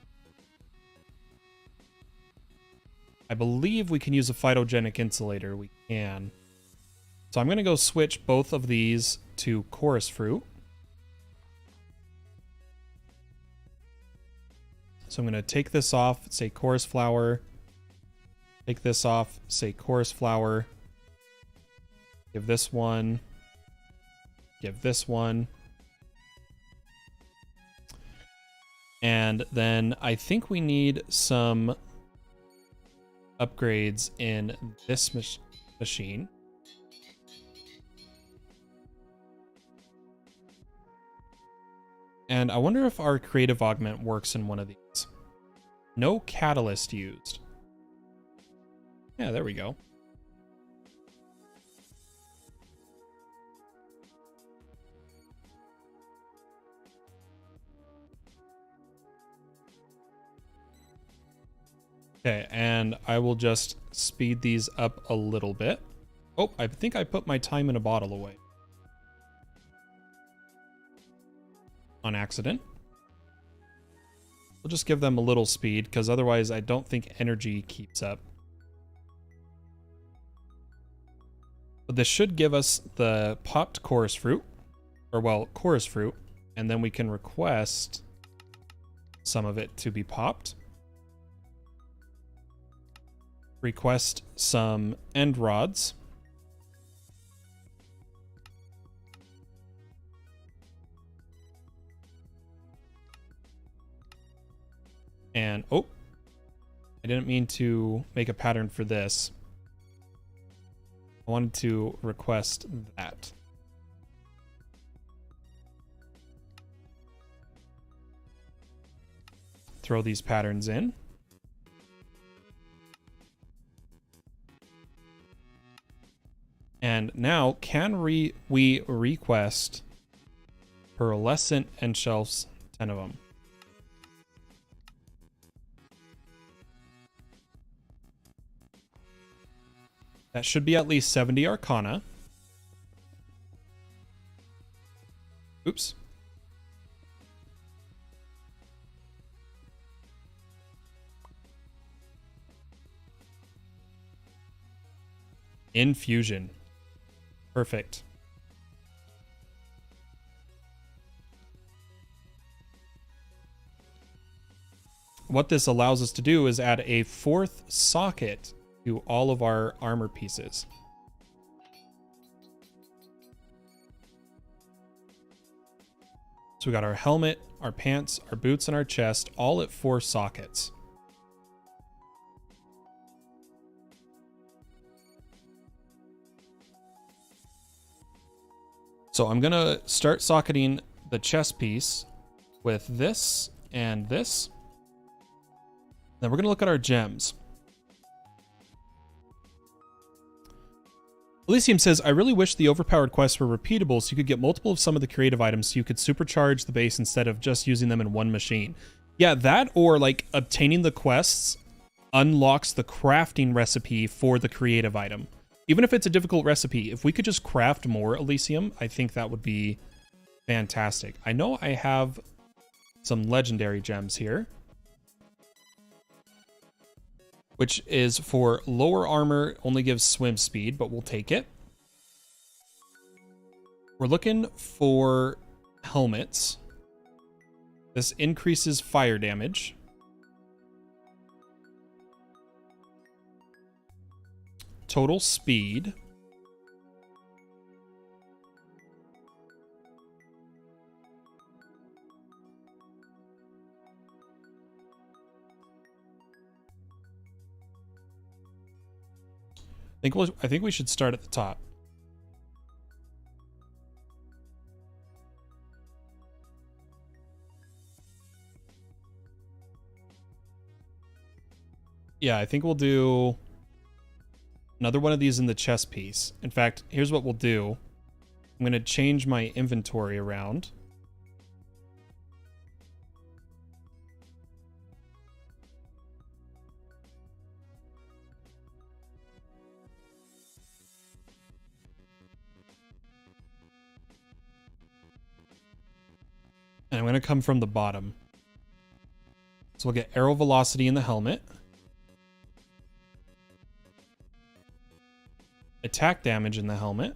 I believe we can use a phytogenic insulator. We can. So I'm going to go switch both of these to chorus fruit. So I'm going to take this off, say chorus flower. Take this off, say chorus flower. Give this one. Give this one. And then I think we need some upgrades in this machine. And I wonder if our creative augment works in one of these. No catalyst used. Yeah, there we go. Okay, and I will just speed these up a little bit. Oh, I think I put my time in a bottle away. On accident. We'll just give them a little speed, because otherwise I don't think energy keeps up. But this should give us the popped chorus fruit. Or, well, chorus fruit. And then we can request some of it to be popped. Request some end rods. And, oh, I didn't mean to make a pattern for this. I wanted to request that. Throw these patterns in. And now, can we request pearlescent end shelves, 10 of them? That should be at least 70 Arcana. Oops. Infusion. Perfect. What this allows us to do is add a 4th socket to all of our armor pieces. So we got our helmet, our pants, our boots, and our chest, all at 4 sockets. So I'm going to start socketing the chest piece with this and this. Then we're going to look at our gems. Elysium says, I really wish the overpowered quests were repeatable so you could get multiple of some of the creative items so you could supercharge the base instead of just using them in one machine. Yeah, that or like obtaining the quests unlocks the crafting recipe for the creative item. Even if it's a difficult recipe, if we could just craft more Elysium, I think that would be fantastic. I know I have some legendary gems here, which is for lower armor, only gives swim speed, but we'll take it. We're looking for helmets. This increases fire damage. Total speed. I think we should start at the top. Yeah, I think we'll do another one of these in the chest piece. In fact, here's what we'll do. I'm going to change my inventory around. And I'm going to come from the bottom. So we'll get arrow velocity in the helmet. Attack damage in the helmet.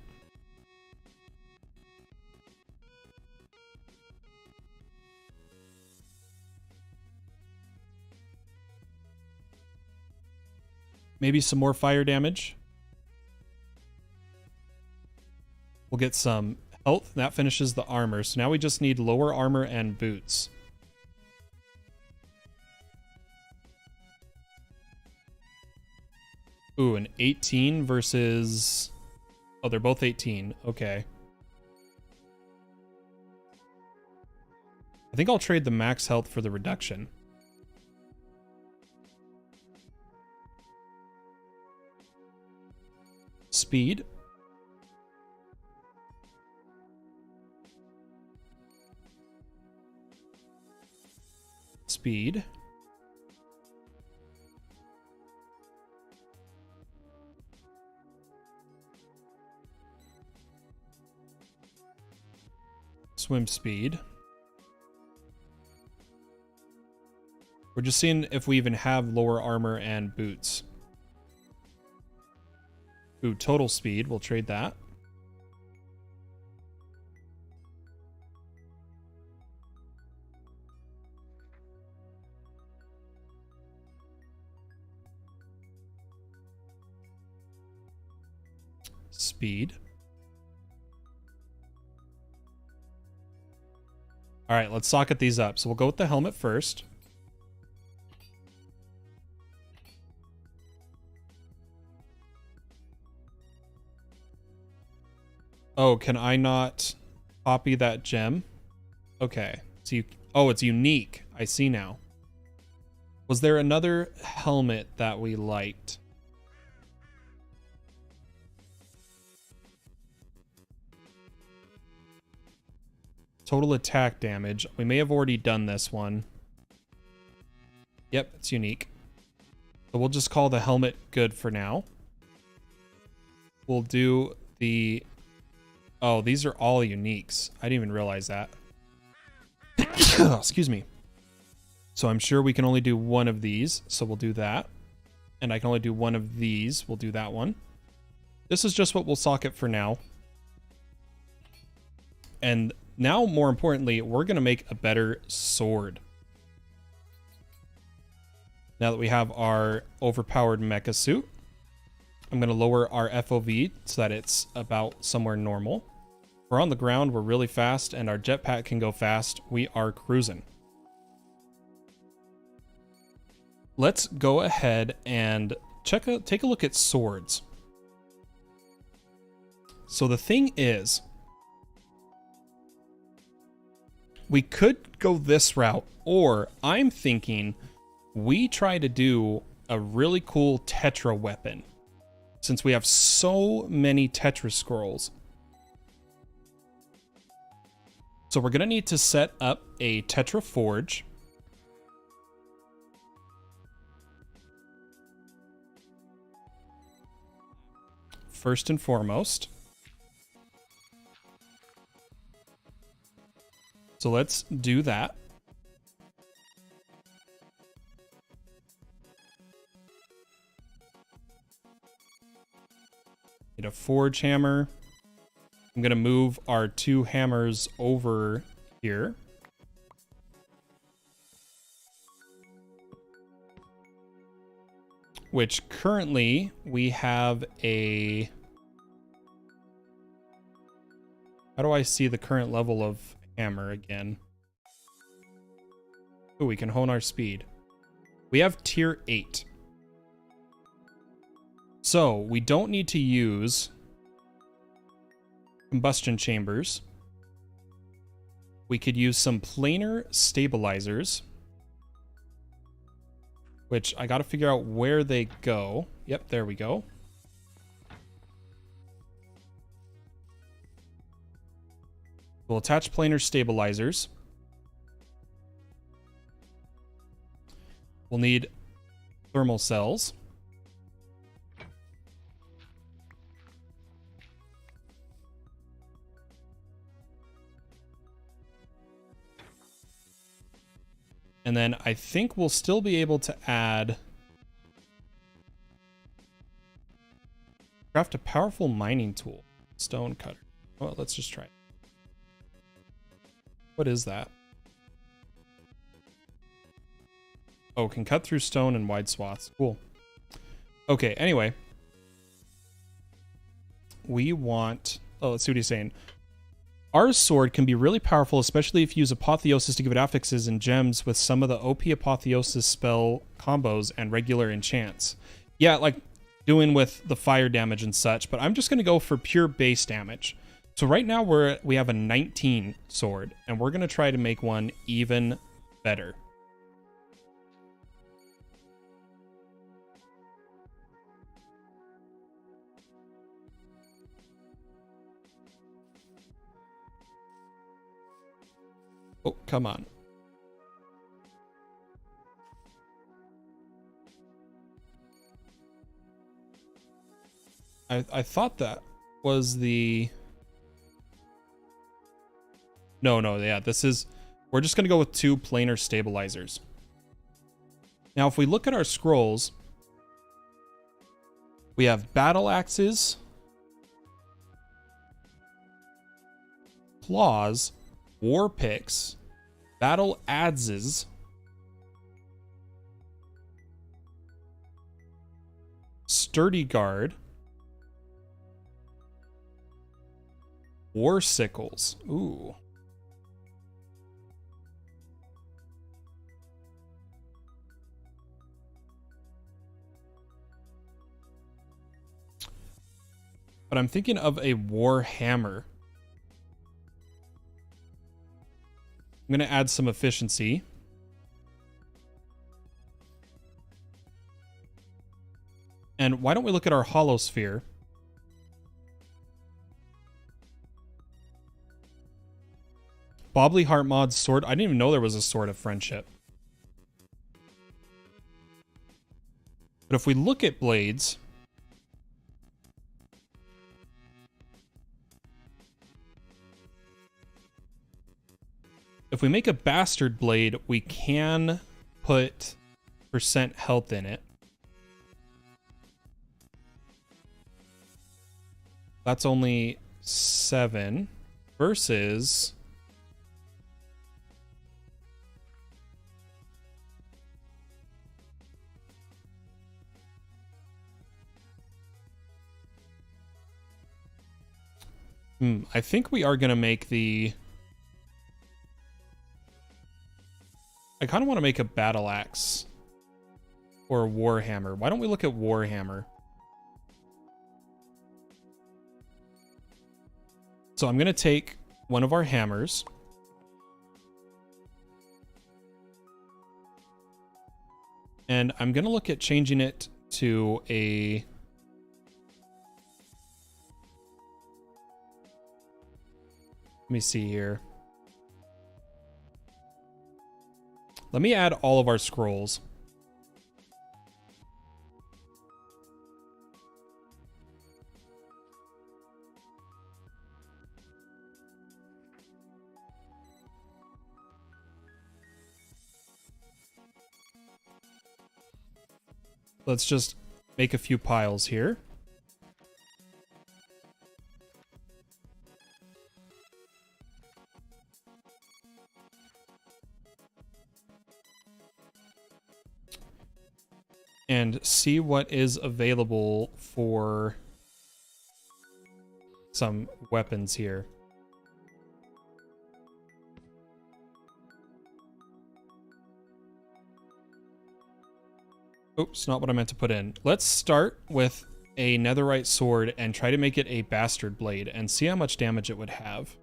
Maybe some more fire damage. We'll get some health. That finishes the armor. So now we just need lower armor and boots. Ooh, an 18 versus... Oh, they're both 18. Okay. I think I'll trade the max health for the reduction. Speed. Speed. Swim speed. We're just seeing if we even have lower armor and boots. Ooh, total speed. We'll trade that. Speed. All right, let's socket these up. So we'll go with the helmet first. Oh, can I not copy that gem? Okay. So oh, it's unique. I see now. Was there another helmet that we liked? Total attack damage. We may have already done this one. Yep, it's unique. So we'll just call the helmet good for now. We'll do the... Oh, these are all uniques. I didn't even realize that. Excuse me. So I'm sure we can only do one of these, so we'll do that. And I can only do one of these. We'll do that one. This is just what we'll socket for now. And now, more importantly, we're going to make a better sword. Now that we have our overpowered mecha suit, I'm going to lower our FOV so that it's about somewhere normal. We're on the ground, we're really fast, and our jetpack can go fast. We are cruising. Let's go ahead and take a look at swords. So the thing is, we could go this route, or I'm thinking we try to do a really cool Tetra weapon, since we have so many Tetra scrolls. So we're going to need to set up a Tetra forge. First and foremost. So let's do that. Need a forge hammer. I'm going to move our 2 hammers over here. Which currently we have a... How do I see the current level of hammer again? Oh, we can hone our speed. We have tier 8. So we don't need to use combustion chambers. We could use some planar stabilizers, which I got to figure out where they go. Yep, there we go. We'll attach planar stabilizers. We'll need thermal cells. And then I think we'll still be able to add... Craft a powerful mining tool. Stone cutter. Well, let's just try it. What is that? Oh, can cut through stone in wide swaths. Cool. Okay, anyway. We want... Oh, let's see what he's saying. Our sword can be really powerful, especially if you use Apotheosis to give it affixes and gems with some of the OP Apotheosis spell combos and regular enchants. Yeah, like doing with the fire damage and such, but I'm just going to go for pure base damage. So right now we have a 19 sword, and we're going to try to make one even better. Oh, come on. I thought that was the... No, yeah, this is... We're just going to go with 2 planar stabilizers. Now, if we look at our scrolls, we have battle axes, claws, war picks, battle adzes, sturdy guard, war sickles. Ooh. But I'm thinking of a war hammer. I'm going to add some efficiency. And why don't we look at our hollow sphere? Bobbly Heart Mod's sword. I didn't even know there was a sword of friendship. But if we look at blades, if we make a bastard blade, we can put % health in it. That's only 7 versus... I think we are going to make the... I kind of want to make a battle axe. Or a warhammer. Why don't we look at warhammer? So I'm going to take one of our hammers. And I'm going to look at changing it to a... Let me see here. Let me add all of our scrolls. Let's just make a few piles here. And see what is available for some weapons here. Oops, not what I meant to put in. Let's start with a netherite sword and try to make it a bastard blade and see how much damage it would have.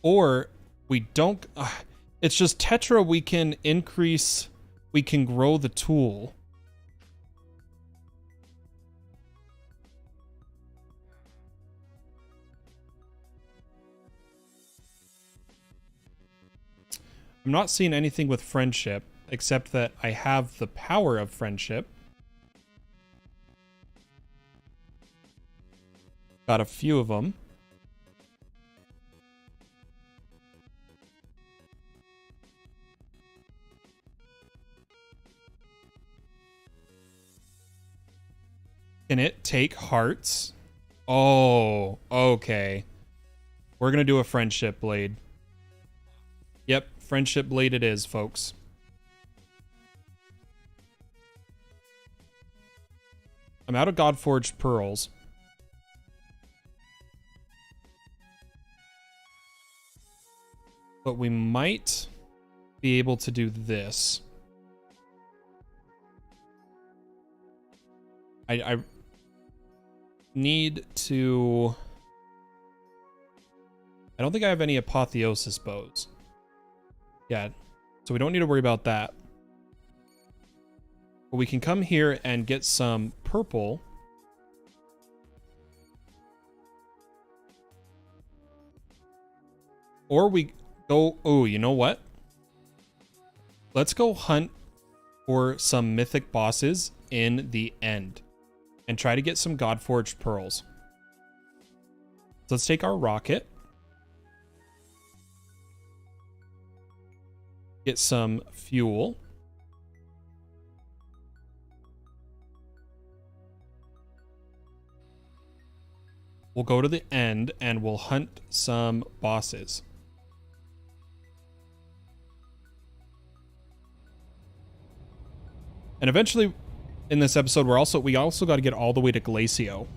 Or we don't... it's just Tetra we can increase... We can grow the tool. I'm not seeing anything with friendship, except that I have the power of friendship. Got a few of them. Can it take hearts? Oh, okay. We're gonna do a friendship blade. Yep, friendship blade it is, folks. I'm out of Godforged pearls. But we might be able to do this. I need to... I don't think I have any apotheosis bows. Yeah, so we don't need to worry about that. But we can come here and get some purple. Or we go... Oh, you know what? Let's go hunt for some mythic bosses in the end. And try to get some Godforged pearls. So let's take our rocket. Get some fuel. We'll go to the end and we'll hunt some bosses. And eventually in this episode we also got to get all the way to Glacio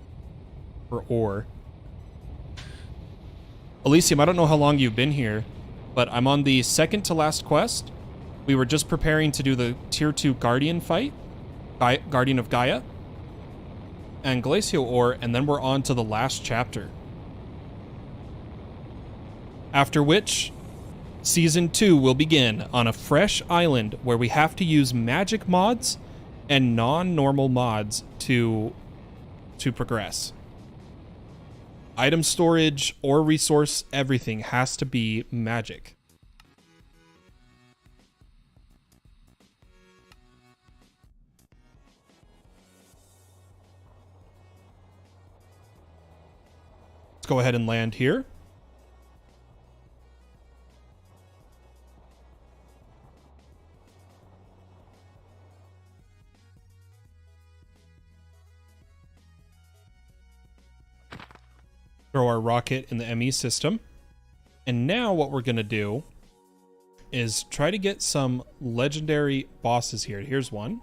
for ore. Elysium, I don't know how long you've been here, but I'm on the second to last quest. We were just preparing to do the tier 2 Guardian fight, Guardian of Gaia, and Glacio ore, and then we're on to the last chapter. After which, Season 2 will begin on a fresh island where we have to use magic mods and non-normal mods to progress. Item storage or resource, everything has to be magic. Let's go ahead and land here. Throw our rocket in the ME system. And now what we're going to do is try to get some legendary bosses here. Here's one.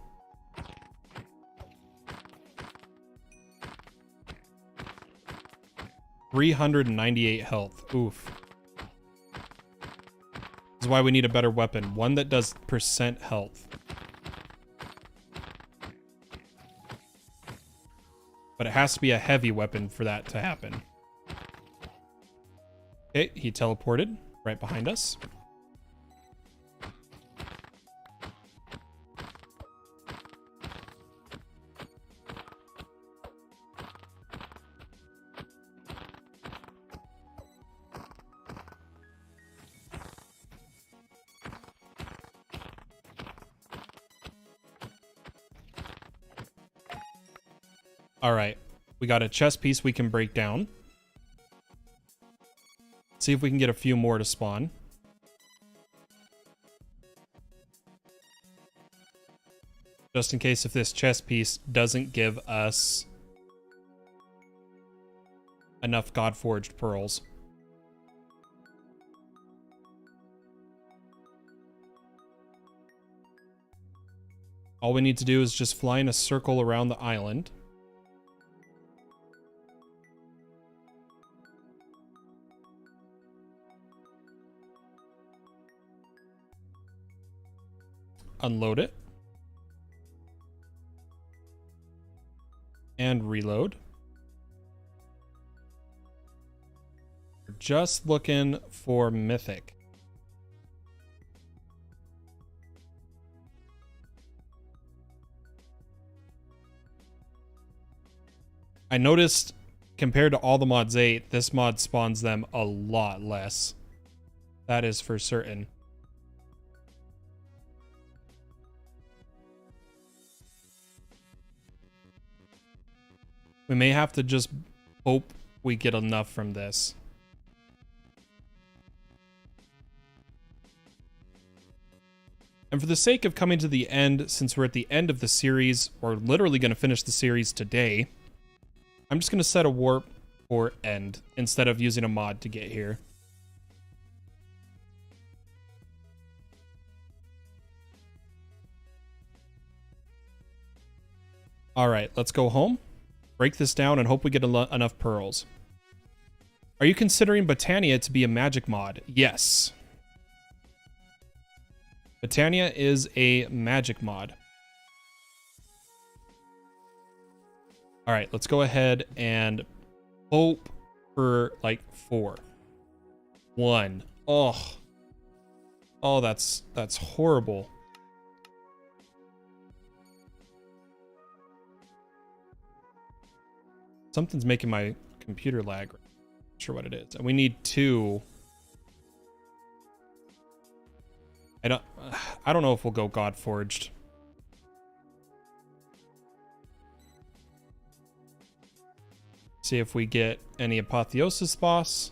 $398 health. Oof. This is why we need a better weapon. One that does percent health. But it has to be a heavy weapon for that to happen. Okay, he teleported right behind us. All right, we got a chest piece we can break down. See if we can get a few more to spawn. Just in case if this chest piece doesn't give us enough God-forged pearls. All we need to do is just fly in a circle around the island. Unload it. And reload. We're just looking for mythic. I noticed compared to all the mods 8, this mod spawns them a lot less. That is for certain. We may have to just hope we get enough from this. And for the sake of coming to the end, since we're at the end of the series, we're literally going to finish the series today, I'm just going to set a warp for end instead of using a mod to get here. All right, let's go home. Break this down and hope we get enough pearls. Are you considering Botania to be a magic mod? Yes. Botania is a magic mod. All right, let's go ahead and hope for like 4. 1. Oh. Oh, that's horrible. Something's making my computer lag. Not sure what it is. And we need 2. I don't know if we'll go God Forged. See if we get any Apotheosis boss.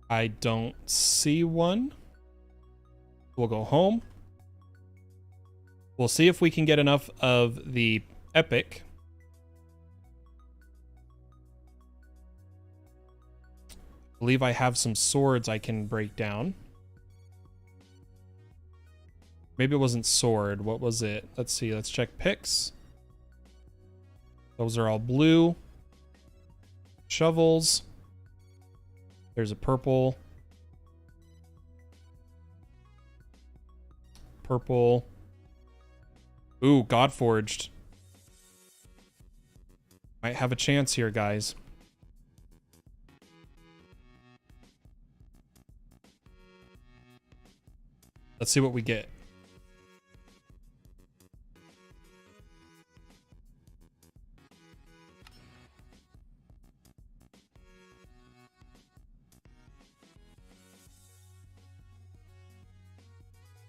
I don't see one. We'll go home. We'll see if we can get enough of the epic. I believe I have some swords I can break down. Maybe it wasn't sword. What was it? Let's see. Let's check picks. Those are all blue. Shovels. There's a purple. Purple. Ooh, God Forged. Might have a chance here, guys. Let's see what we get.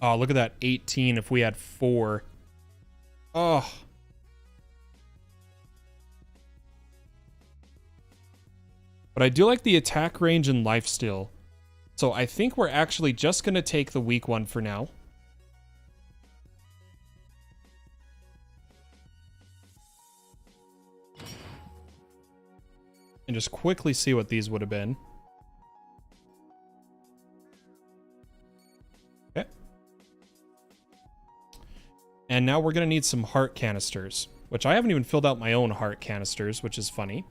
Oh, look at that 18 if we had 4. Oh. But But I do like the attack range and lifesteal. So I think we're actually just going to take the weak one for now. And just quickly see what these would have been. Okay. And now we're going to need some heart canisters, which I haven't even filled out my own heart canisters, which is funny.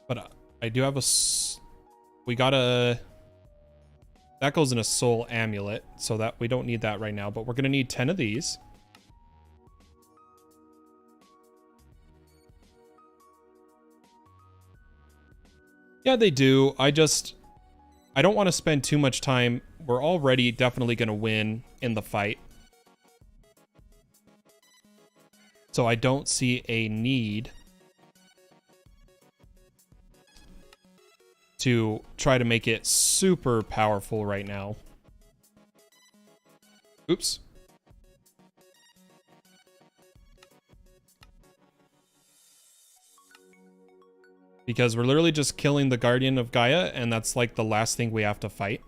But I do have a... We got a... That goes in a soul amulet, so that we don't need that right now, but we're going to need 10 of these. Yeah, they do. I don't want to spend too much time. We're already definitely going to win in the fight. So I don't see a need to try to make it super powerful right now. Oops. Because we're literally just killing the Guardian of Gaia, and that's like the last thing we have to fight.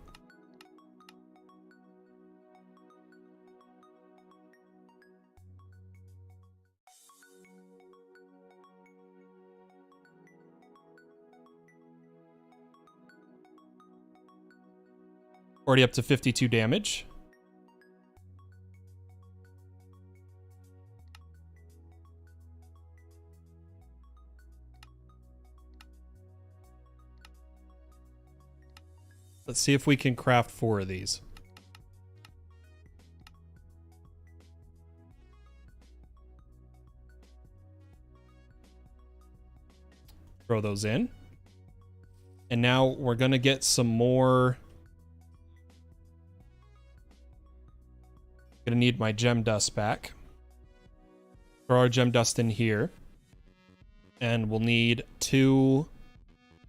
Already up to 52 damage. Let's see if we can craft 4 of these. Throw those in. And now we're going to get some more... Gonna need my gem dust back. Throw our gem dust in here. And we'll need 2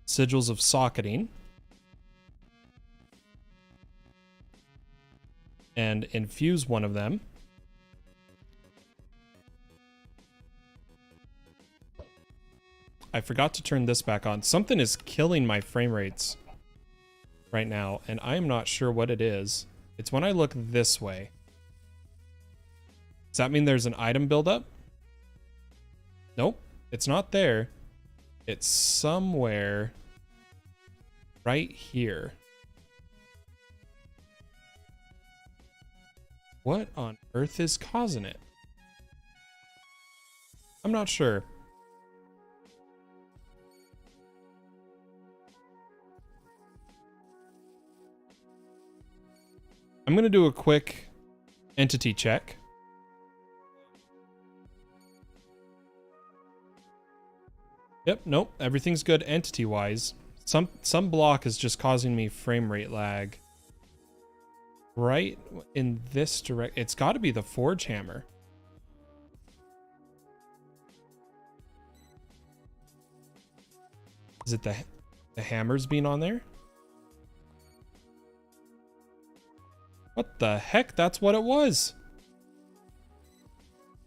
sigils of socketing. And infuse one of them. I forgot to turn this back on. Something is killing my frame rates right now, and I am not sure what it is. It's when I look this way. Does that mean there's an item buildup? Nope, it's not there. It's somewhere right here. What on earth is causing it? I'm not sure. I'm going to do a quick entity check. Yep, nope, everything's good entity-wise. Some block is just causing me frame rate lag. Right in this direct, it's got to be the forge hammer. Is it the hammers being on there? What the heck? That's what it was.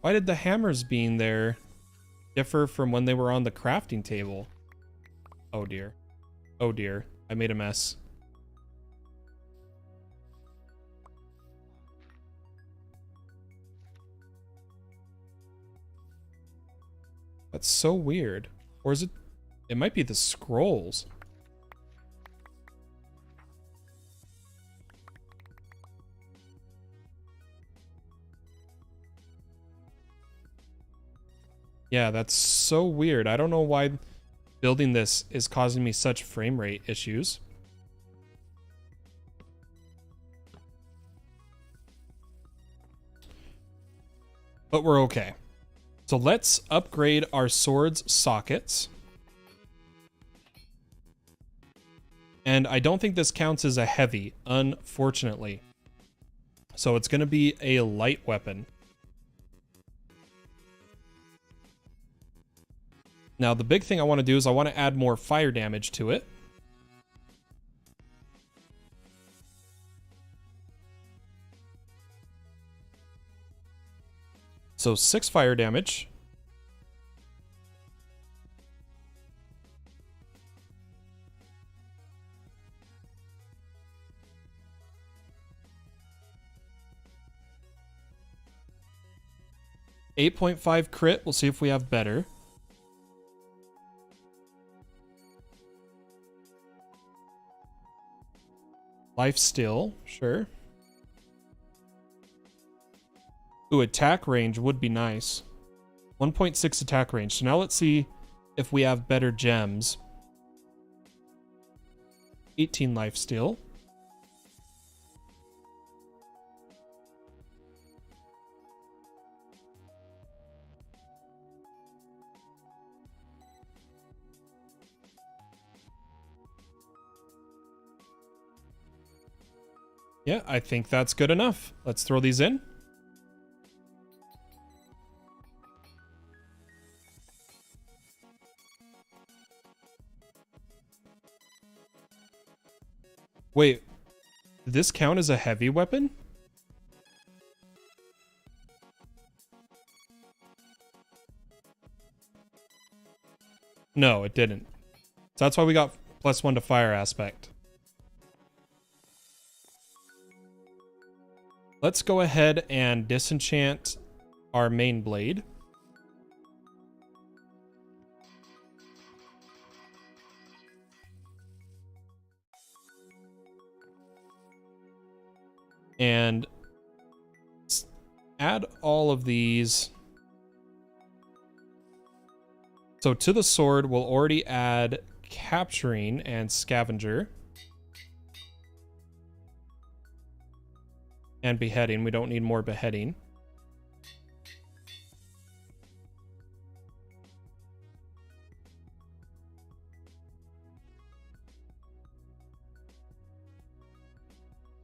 Why did the hammers being there differ from when they were on the crafting table? Oh dear. Oh dear. I made a mess. That's so weird. Or is it... It might be the scrolls. Yeah, that's so weird. I don't know why building this is causing me such frame rate issues. But we're okay. So let's upgrade our sword's sockets. And I don't think this counts as a heavy, unfortunately. So it's going to be a light weapon. Now, the big thing I want to do is I want to add more fire damage to it. So 6 fire damage. .5 crit. We'll see if we have better. Life steal, sure. Ooh, attack range would be nice. 1.6 attack range. So now let's see if we have better gems. 18 life steal. Yeah, I think that's good enough. Let's throw these in. Wait, did this count as a heavy weapon? No, it didn't. So that's why we got +1 to fire aspect. Let's go ahead and disenchant our main blade. And add all of these. So to the sword, we'll already add capturing and scavenger. And beheading. We don't need more beheading.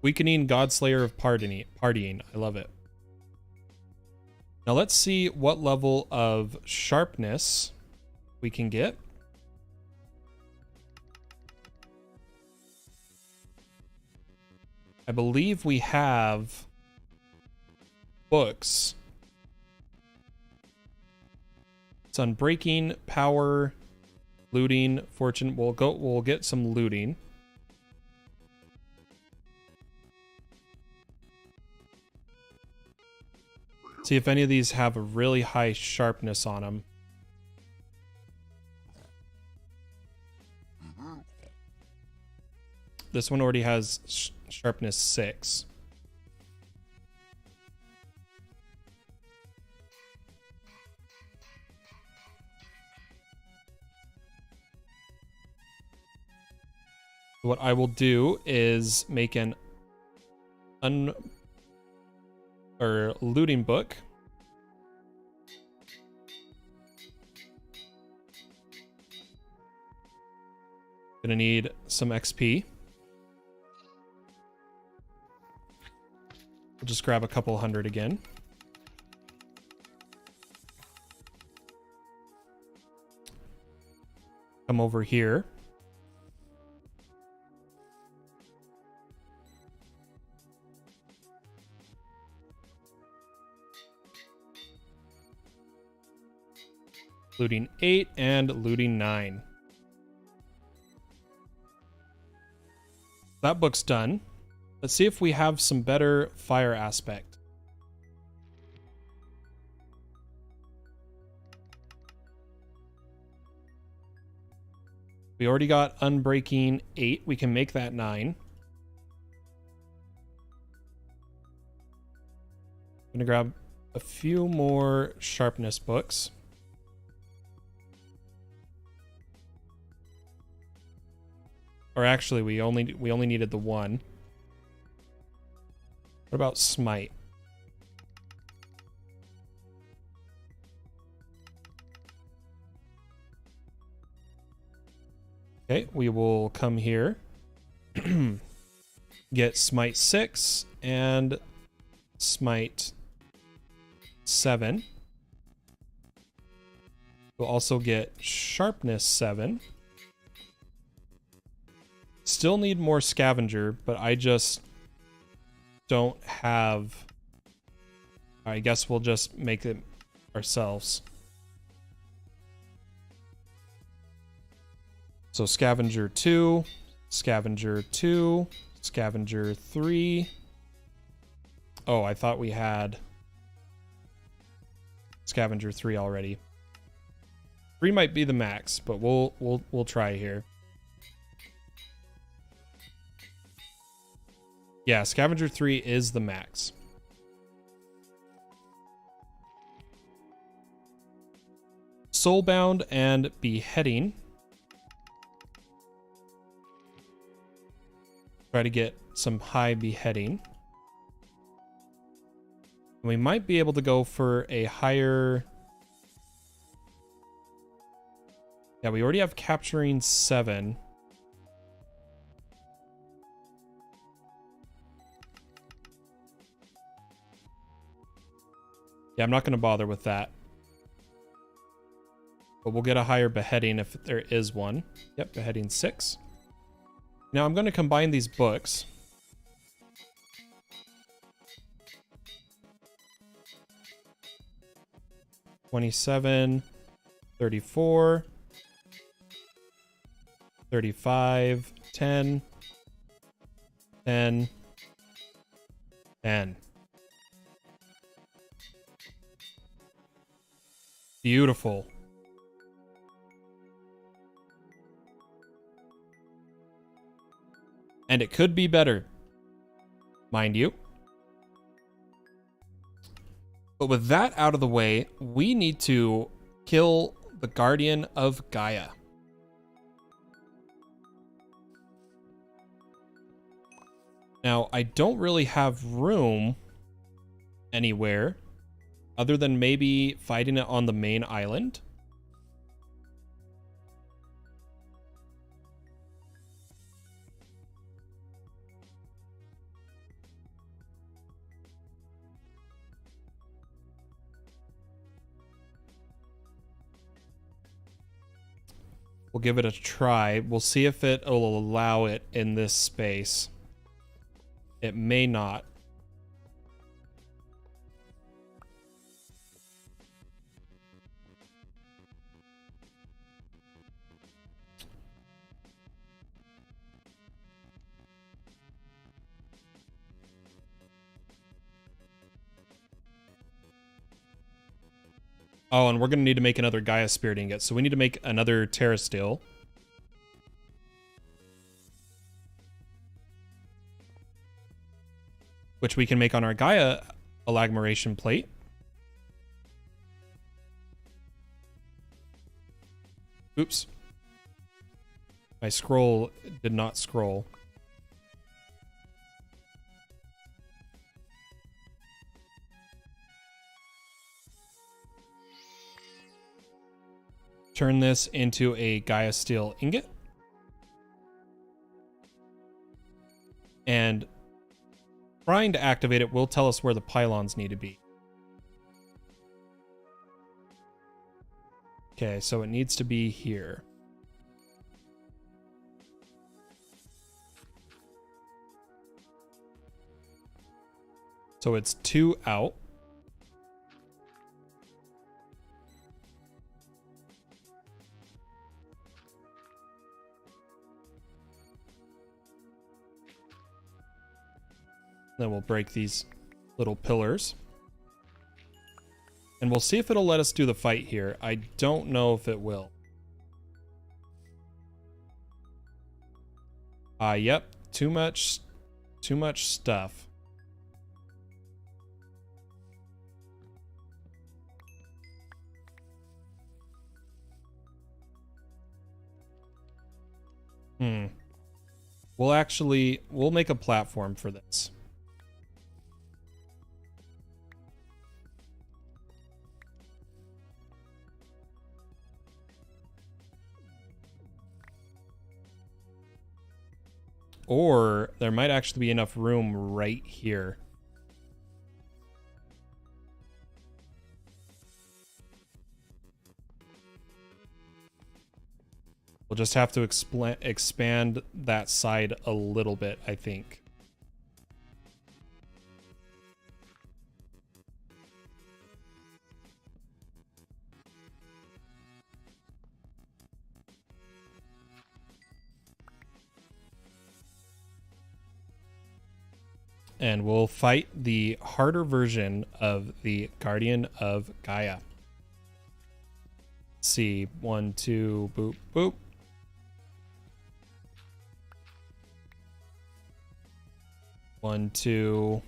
Weakening Godslayer of Partying. I love it. Now let's see what level of sharpness we can get. I believe we have books. It's unbreaking, power, looting, fortune. We'll get some looting. See if any of these have a really high sharpness on them. This one already has sharpness 6. What I will do is make an looting book. Gonna need some XP. We'll just grab a couple hundred again. Come over here. Looting 8 and looting 9. That book's done. Let's see if we have some better fire aspect. We already got Unbreaking 8. We can make that 9. I'm gonna grab a few more sharpness books. Or actually, we only needed the one. What about Smite? Okay, we will come here. Get Smite 6 and Smite 7. We'll also get Sharpness 7. Still need more Scavenger, but I just don't have I guess we'll just make it ourselves. So scavenger 2, scavenger 2, scavenger 3. Oh, I thought we had scavenger 3 already. 3 might be the max, but we'll try here. Yeah, scavenger 3 is the max. Soulbound and beheading. Try to get some high beheading. We might be able to go for a higher... Yeah, we already have capturing 7. Yeah, I'm not going to bother with that. But we'll get a higher beheading if there is one. Yep, beheading 6. Now I'm going to combine these books. $27, $34, $35, $10, $10, $10. Beautiful. And it could be better, mind you. But with that out of the way, we need to kill the Guardian of Gaia. Now, I don't really have room anywhere other than maybe fighting it on the main island. We'll give it a try. We'll see if it will allow it in this space. It may not. Oh, and we're going to need to make another Gaia Spirit Ingot. So we need to make another Terra Steel. Which we can make on our Gaia Alagmeration Plate. Oops. My scroll did not scroll. Turn this into a Gaia Steel Ingot. And trying to activate it will tell us where the pylons need to be. Okay, so it needs to be here. So it's 2 out. Then we'll break these little pillars. And we'll see if it'll let us do the fight here. I don't know if it will. Yep. Too much stuff. We'll make a platform for this. Or there might actually be enough room right here. We'll just have to expand that side a little bit, I think. and we'll fight the harder version of the Guardian of Gaia. Let's see, 1, 2, boop, boop. One, two.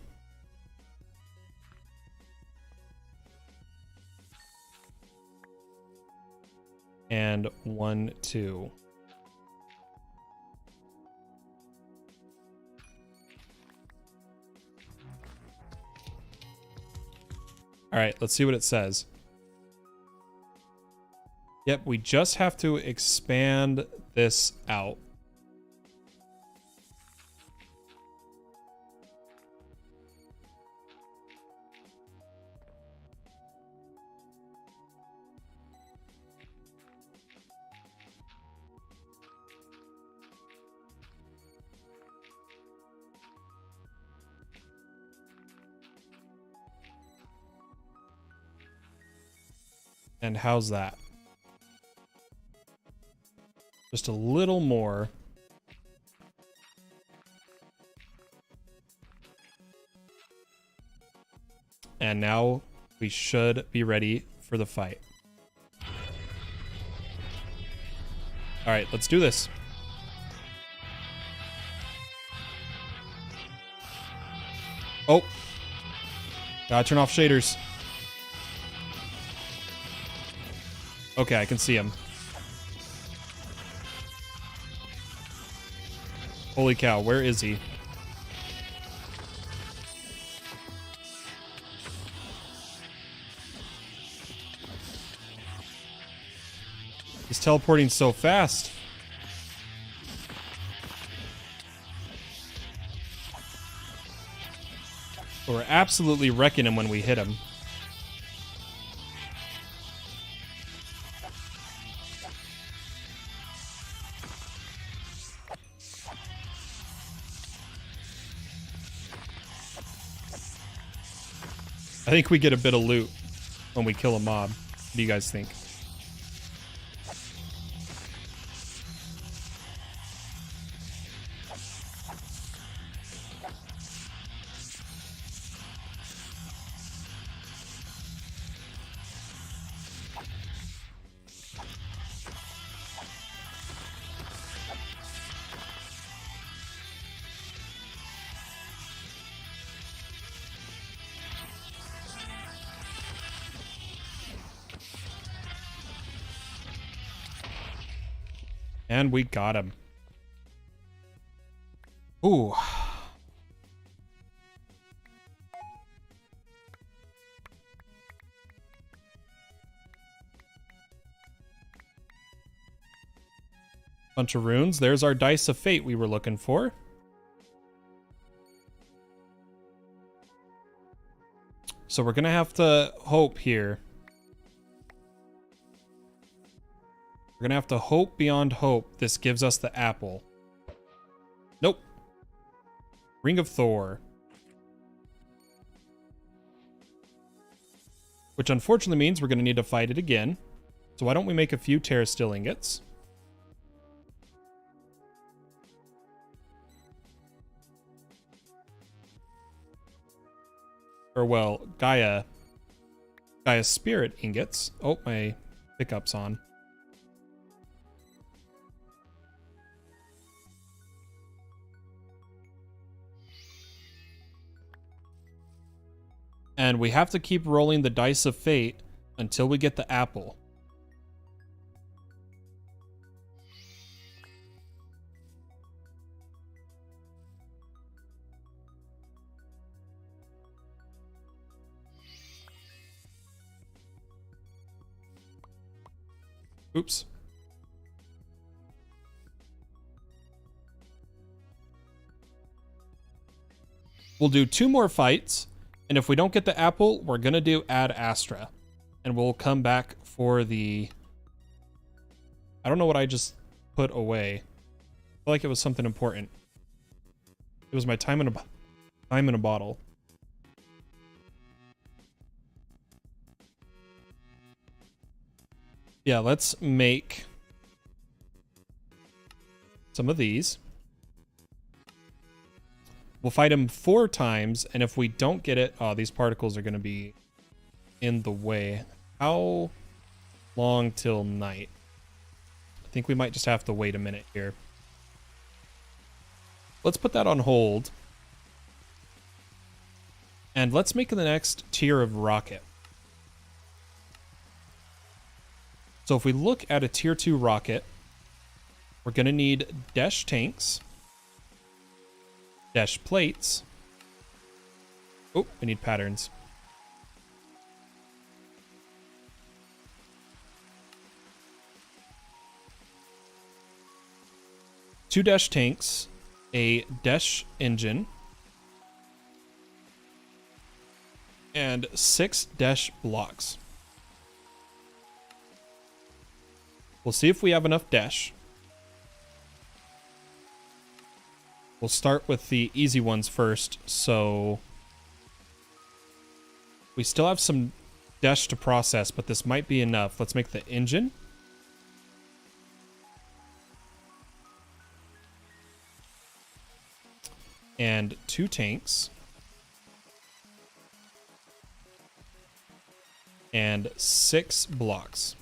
And 1, 2. All right, let's see what it says. Yep, we just have to expand this out. And how's that? Just a little more. And now we should be ready for the fight. All right, let's do this. Oh. Gotta turn off shaders. Okay, I can see him. Holy cow, where is he? He's teleporting so fast. But we're absolutely wrecking him when we hit him. I think we get a bit of loot when we kill a mob. What do you guys think? And we got him. Ooh. Bunch of runes. There's our dice of fate we were looking for. So we're gonna have to hope here. We're gonna have to hope beyond hope this gives us the apple. Nope. Ring of Thor. Which unfortunately means we're gonna need to fight it again. So why don't we make a few Terra Steel ingots? Or well, Gaia Spirit ingots. Oh, my pickup's on. And we have to keep rolling the dice of fate until we get the apple. Oops. We'll do 2 more fights. And if we don't get the apple, we're going to do Ad Astra. And we'll come back for the... I don't know what I just put away. I feel like it was something important. It was my time in a bottle. Yeah, let's make some of these. We'll fight him 4 times, and if we don't get it... Oh, these particles are going to be in the way. How long till night? I think we might just have to wait a minute here. Let's put that on hold. And let's make the next tier of rocket. So if we look at a tier 2 rocket, we're going to need dash tanks, dash plates. Oh, we need patterns. Two dash tanks, a dash engine, and 6 dash blocks. We'll see if we have enough dash. We'll start with the easy ones first, so we still have some dash to process, but this might be enough. Let's make the engine. And 2 tanks. And 6 blocks.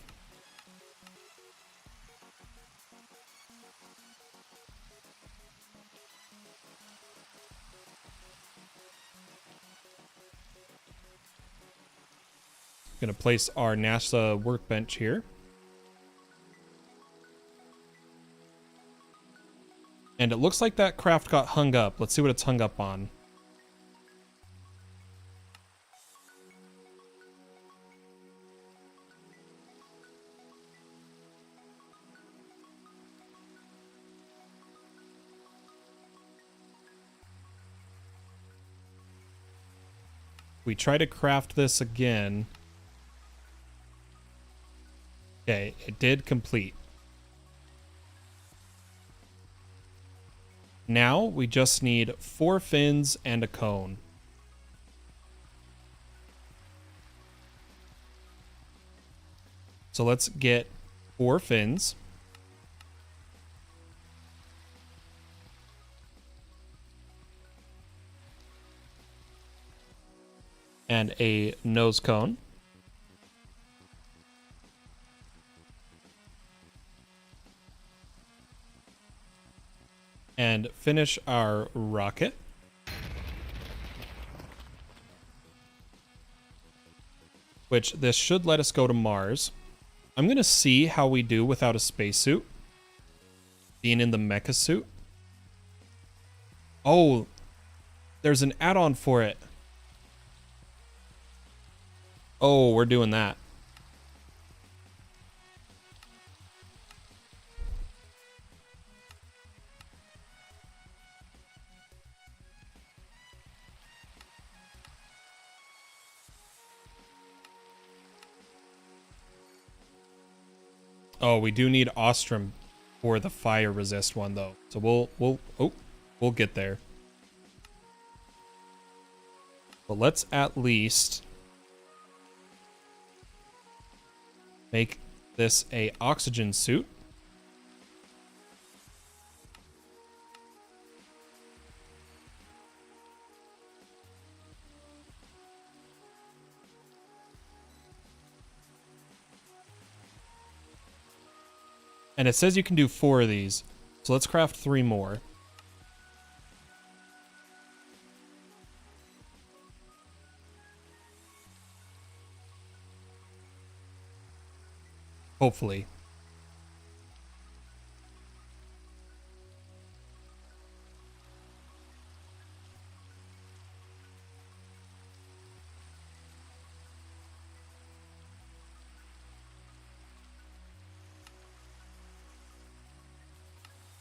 Going to place our NASA workbench here. And it looks like that craft got hung up. Let's see what it's hung up on. We try to craft this again. Okay, it did complete. Now we just need 4 fins and a cone. So let's get 4 fins. And a nose cone. And finish our rocket. Which this should let us go to Mars. I'm going to see how we do without a spacesuit. Being in the mecha suit. Oh, there's an add-on for it. Oh, we're doing that. Oh, we do need Ostrom for the fire resist one though. So we'll get there. But let's at least make this a oxygen suit. And it says you can do 4 of these. So let's craft 3 more. Hopefully.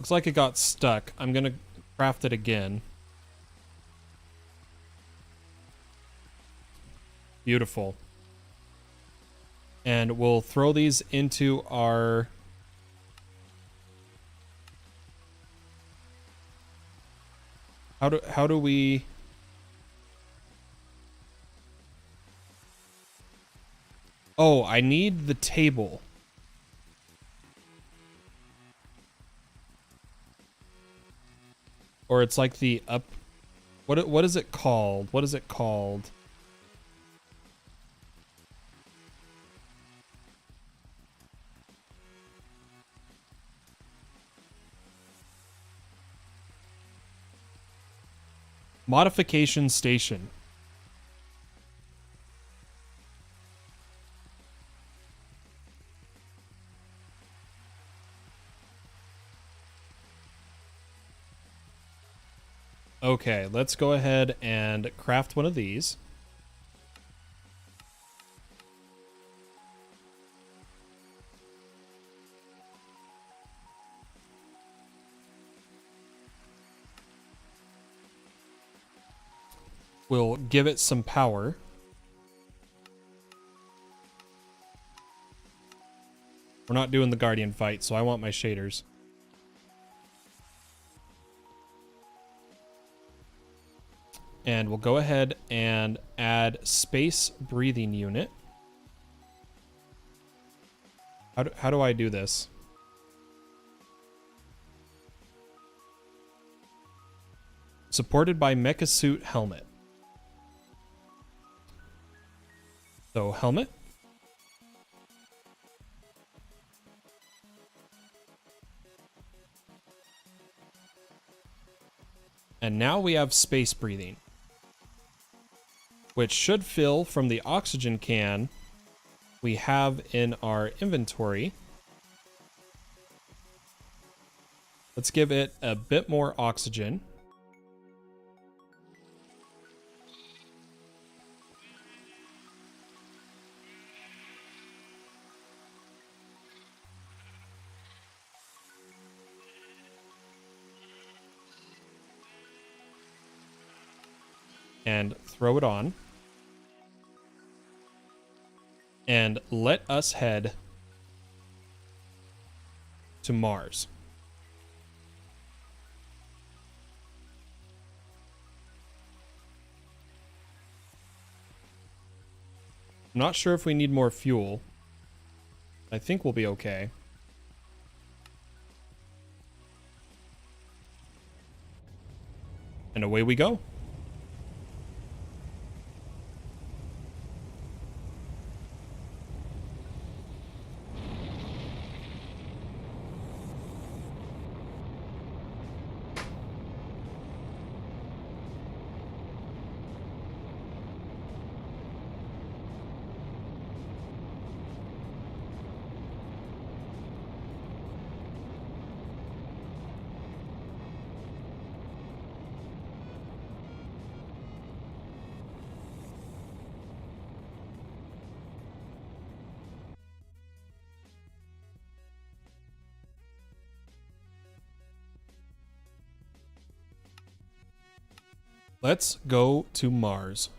Looks like it got stuck. I'm gonna craft it again. Beautiful. And we'll throw these into our... How do we... Oh, I need the table. Or it's like the up... What is it called? What is it called? Modification station. Okay, let's go ahead and craft one of these. We'll give it some power. We're not doing the Guardian fight, so I want my shaders. And we'll go ahead and add space breathing unit. How do I do this? Supported by mecha suit helmet. So helmet. And now we have space breathing, which should fill from the oxygen can we have in our inventory. Let's give it a bit more oxygen. And throw it on. And let us head to Mars. I'm not sure if we need more fuel. I think we'll be okay. And away we go. Let's go to Mars.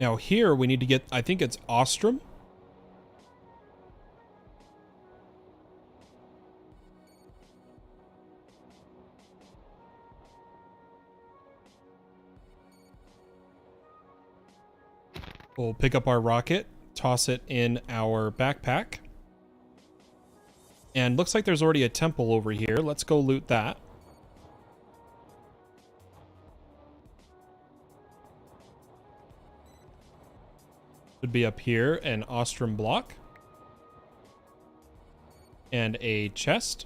Now here we need to get, I think it's Ostrom. We'll pick up our rocket, toss it in our backpack. And looks like there's already a temple over here. Let's go loot that. Should be up here, an Ostrom block. And a chest.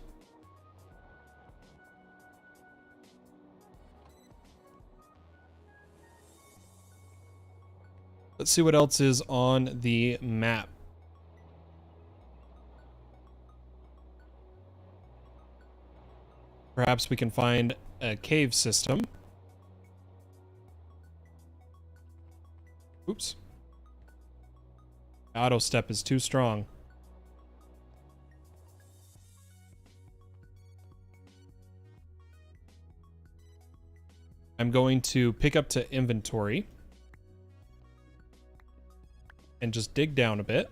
Let's see what else is on the map. Perhaps we can find a cave system. Oops. Auto step is too strong. I'm going to pick up to inventory and just dig down a bit.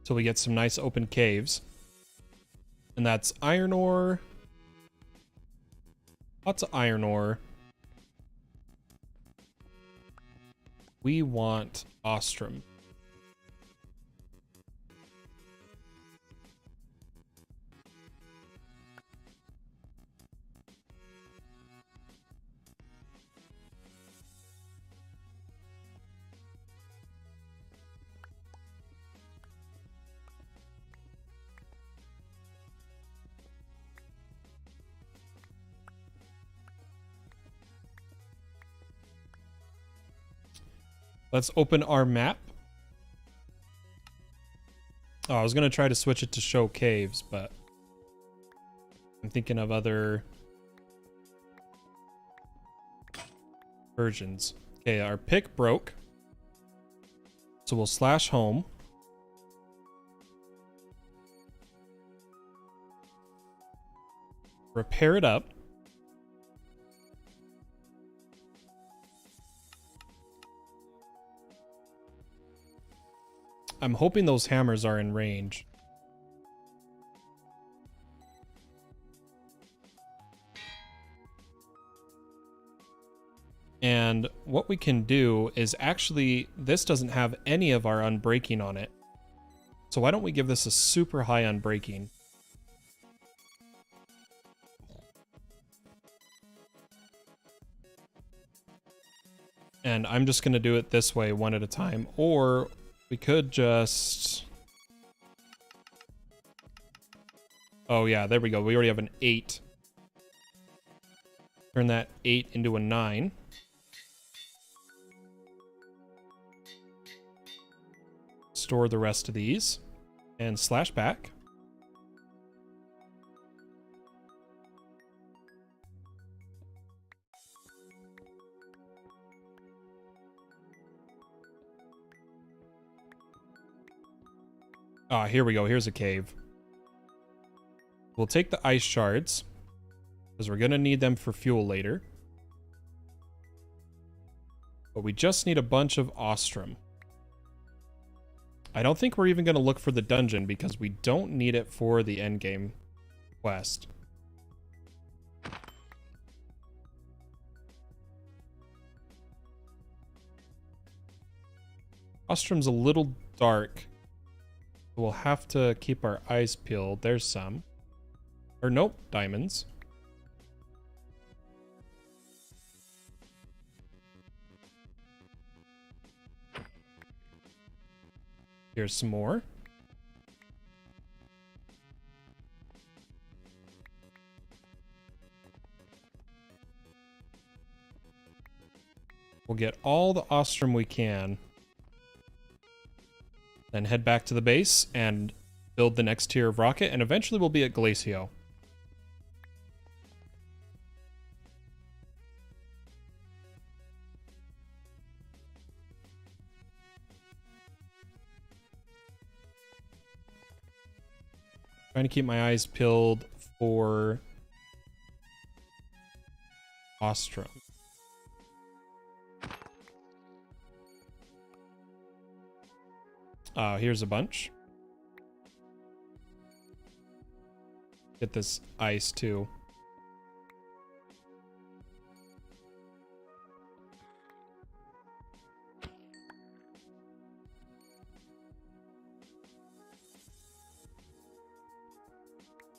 So we get some nice open caves. And that's iron ore. Lots of iron ore. We want ostrum. Let's open our map. Oh, I was going to try to switch it to show caves, but I'm thinking of other versions. Okay, our pick broke. So we'll slash home. Repair it up. I'm hoping those hammers are in range. And what we can do is actually, this doesn't have any of our unbreaking on it. So why don't we give this a super high unbreaking? And I'm just going to do it this way, one at a time. Or we could just... Oh yeah, there we go. We already have an 8. Turn that 8 into a 9. Store the rest of these. And slash back. Ah, here we go. Here's a cave. We'll take the ice shards, because we're going to need them for fuel later. But we just need a bunch of ostrum. I don't think we're even going to look for the dungeon, because we don't need it for the endgame quest. Ostrum's a little dark. We'll have to keep our eyes peeled. There's some. Or nope, diamonds. Here's some more. We'll get all the ostrum we can. Then head back to the base and build the next tier of rocket, and eventually we'll be at Glacio. Trying to keep my eyes peeled for ostrum. Here's a bunch. Get this ice too.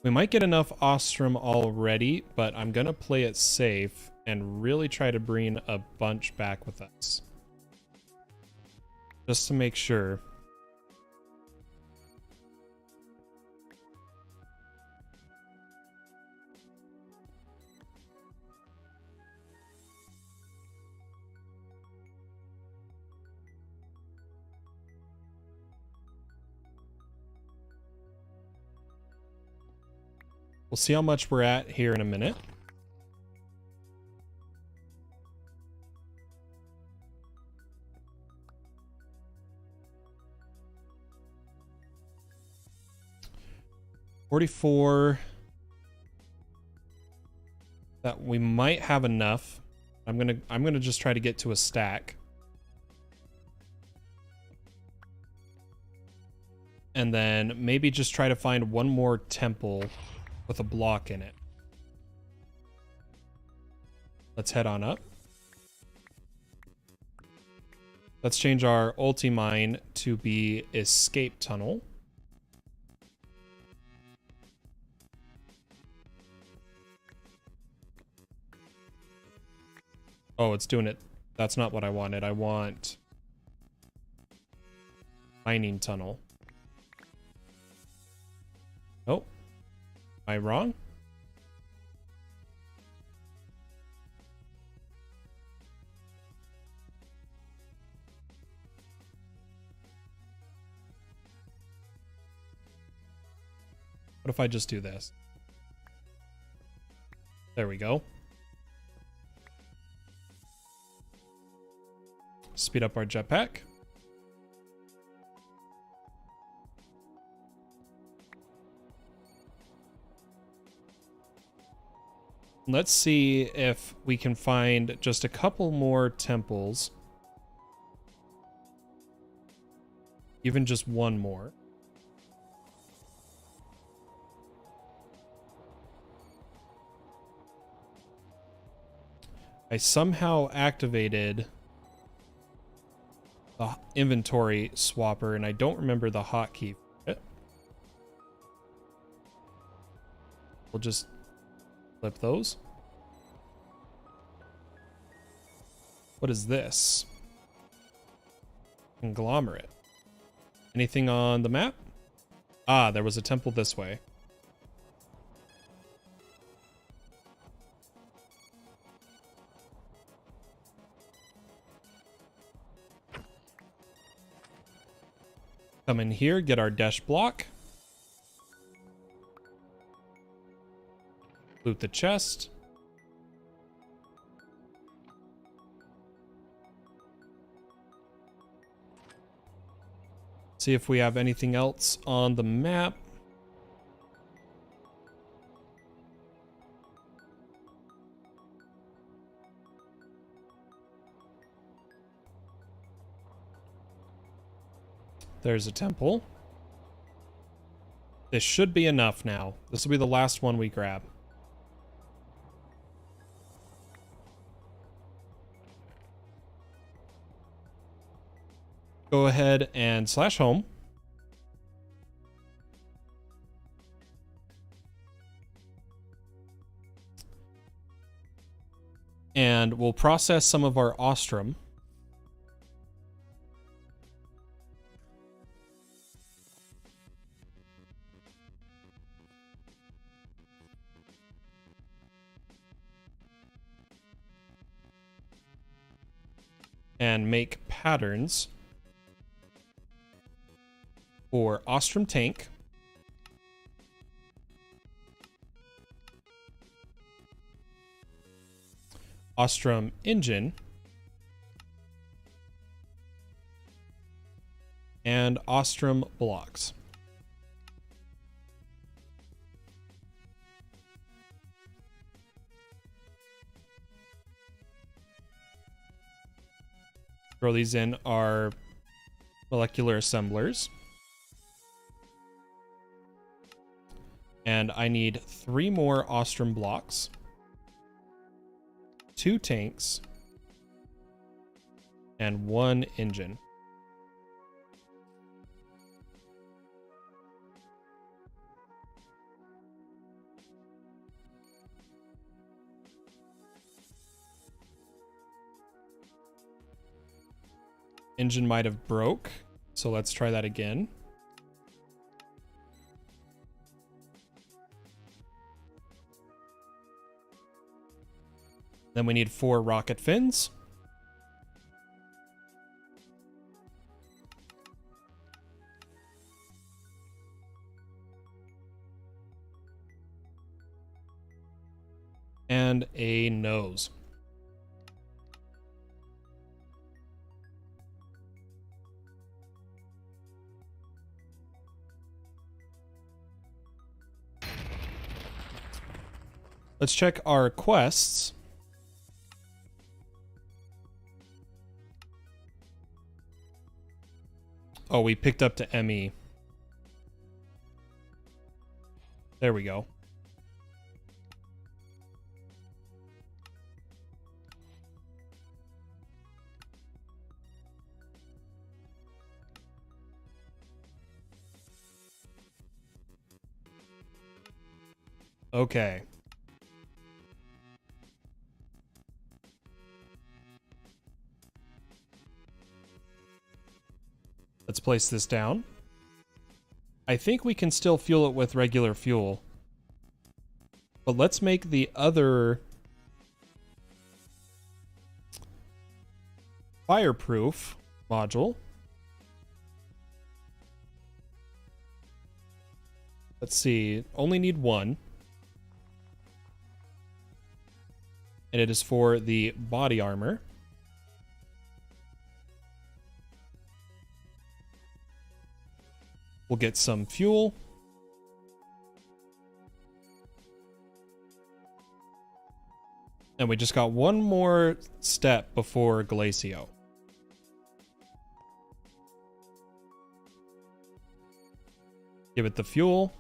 We might get enough ostrum already, but I'm gonna play it safe and really try to bring a bunch back with us. Just to make sure. We'll see how much we're at here in a minute. $44. That we might have enough. I'm gonna just try to get to a stack. And then maybe just try to find one more temple with a block in it. Let's head on up. Let's change our ulti mine to be escape tunnel. Oh, it's doing it. That's not what I wanted. I want mining tunnel. Oh, am I wrong? What if I just do this? There we go. Speed up our jetpack. Let's see if we can find just a couple more temples. Even just one more. I somehow activated the inventory swapper, and I don't remember the hotkey for it. We'll just flip those. What is this? Conglomerate. Anything on the map? Ah, there was a temple this way. Come in here, get our dash block. Loot the chest. See if we have anything else on the map. There's a temple. This should be enough now. This will be the last one we grab. Go ahead and slash home. And we'll process some of our ostrum. And make patterns for Ostrom tank, Ostrom engine, and Ostrom blocks. Throw these in our molecular assemblers. And I need 3 more Ostrom blocks, 2 tanks, and 1 engine. Engine might have broke, so let's try that again. Then we need 4 rocket fins. And a nose. Let's check our quests. Oh, we picked up to ME. There we go. Okay. Let's place this down. I think we can still fuel it with regular fuel. But let's make the other fireproof module. Let's see, only need one. And it is for the body armor. We'll get some fuel. And we just got one more step before Glacio. Give it the fuel.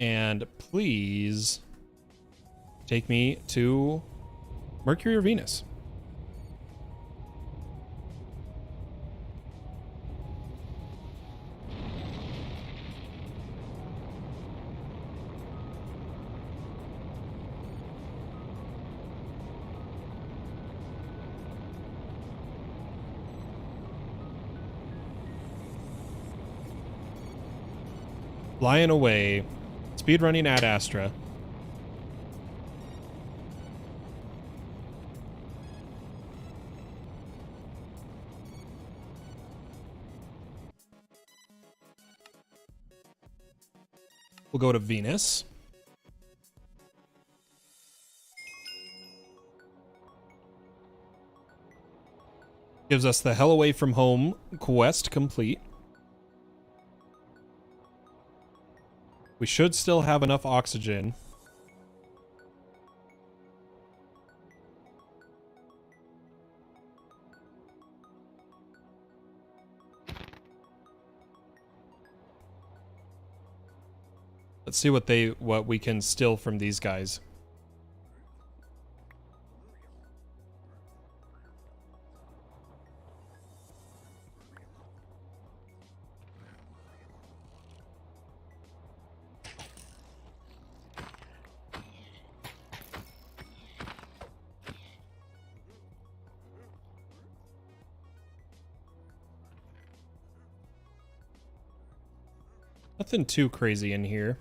And please take me to Mercury or Venus. Flying away. Speedrunning Ad Astra. We'll go to Venus. Gives us the Hell Away From Home quest complete. We should still have enough oxygen. Let's see what we can steal from these guys. Nothing too crazy in here.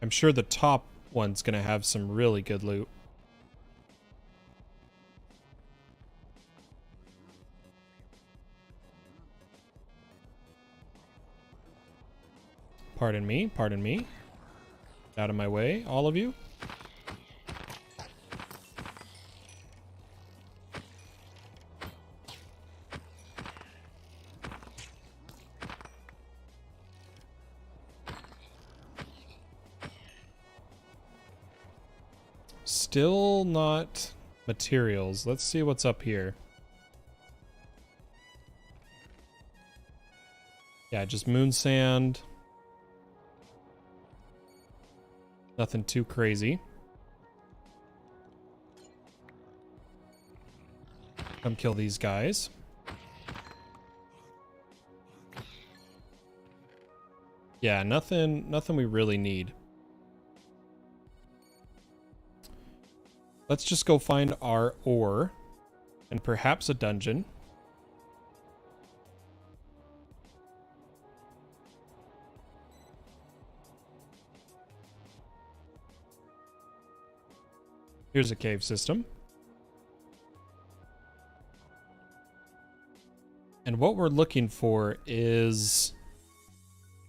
I'm sure the top one's gonna have some really good loot. Pardon me, pardon me. Out of my way, all of you. Still not materials. Let's see what's up here. Yeah, just moon sand. Nothing too crazy. Come kill these guys. Yeah, nothing we really need. Let's just go find our ore and perhaps a dungeon. Here's a cave system. And what we're looking for is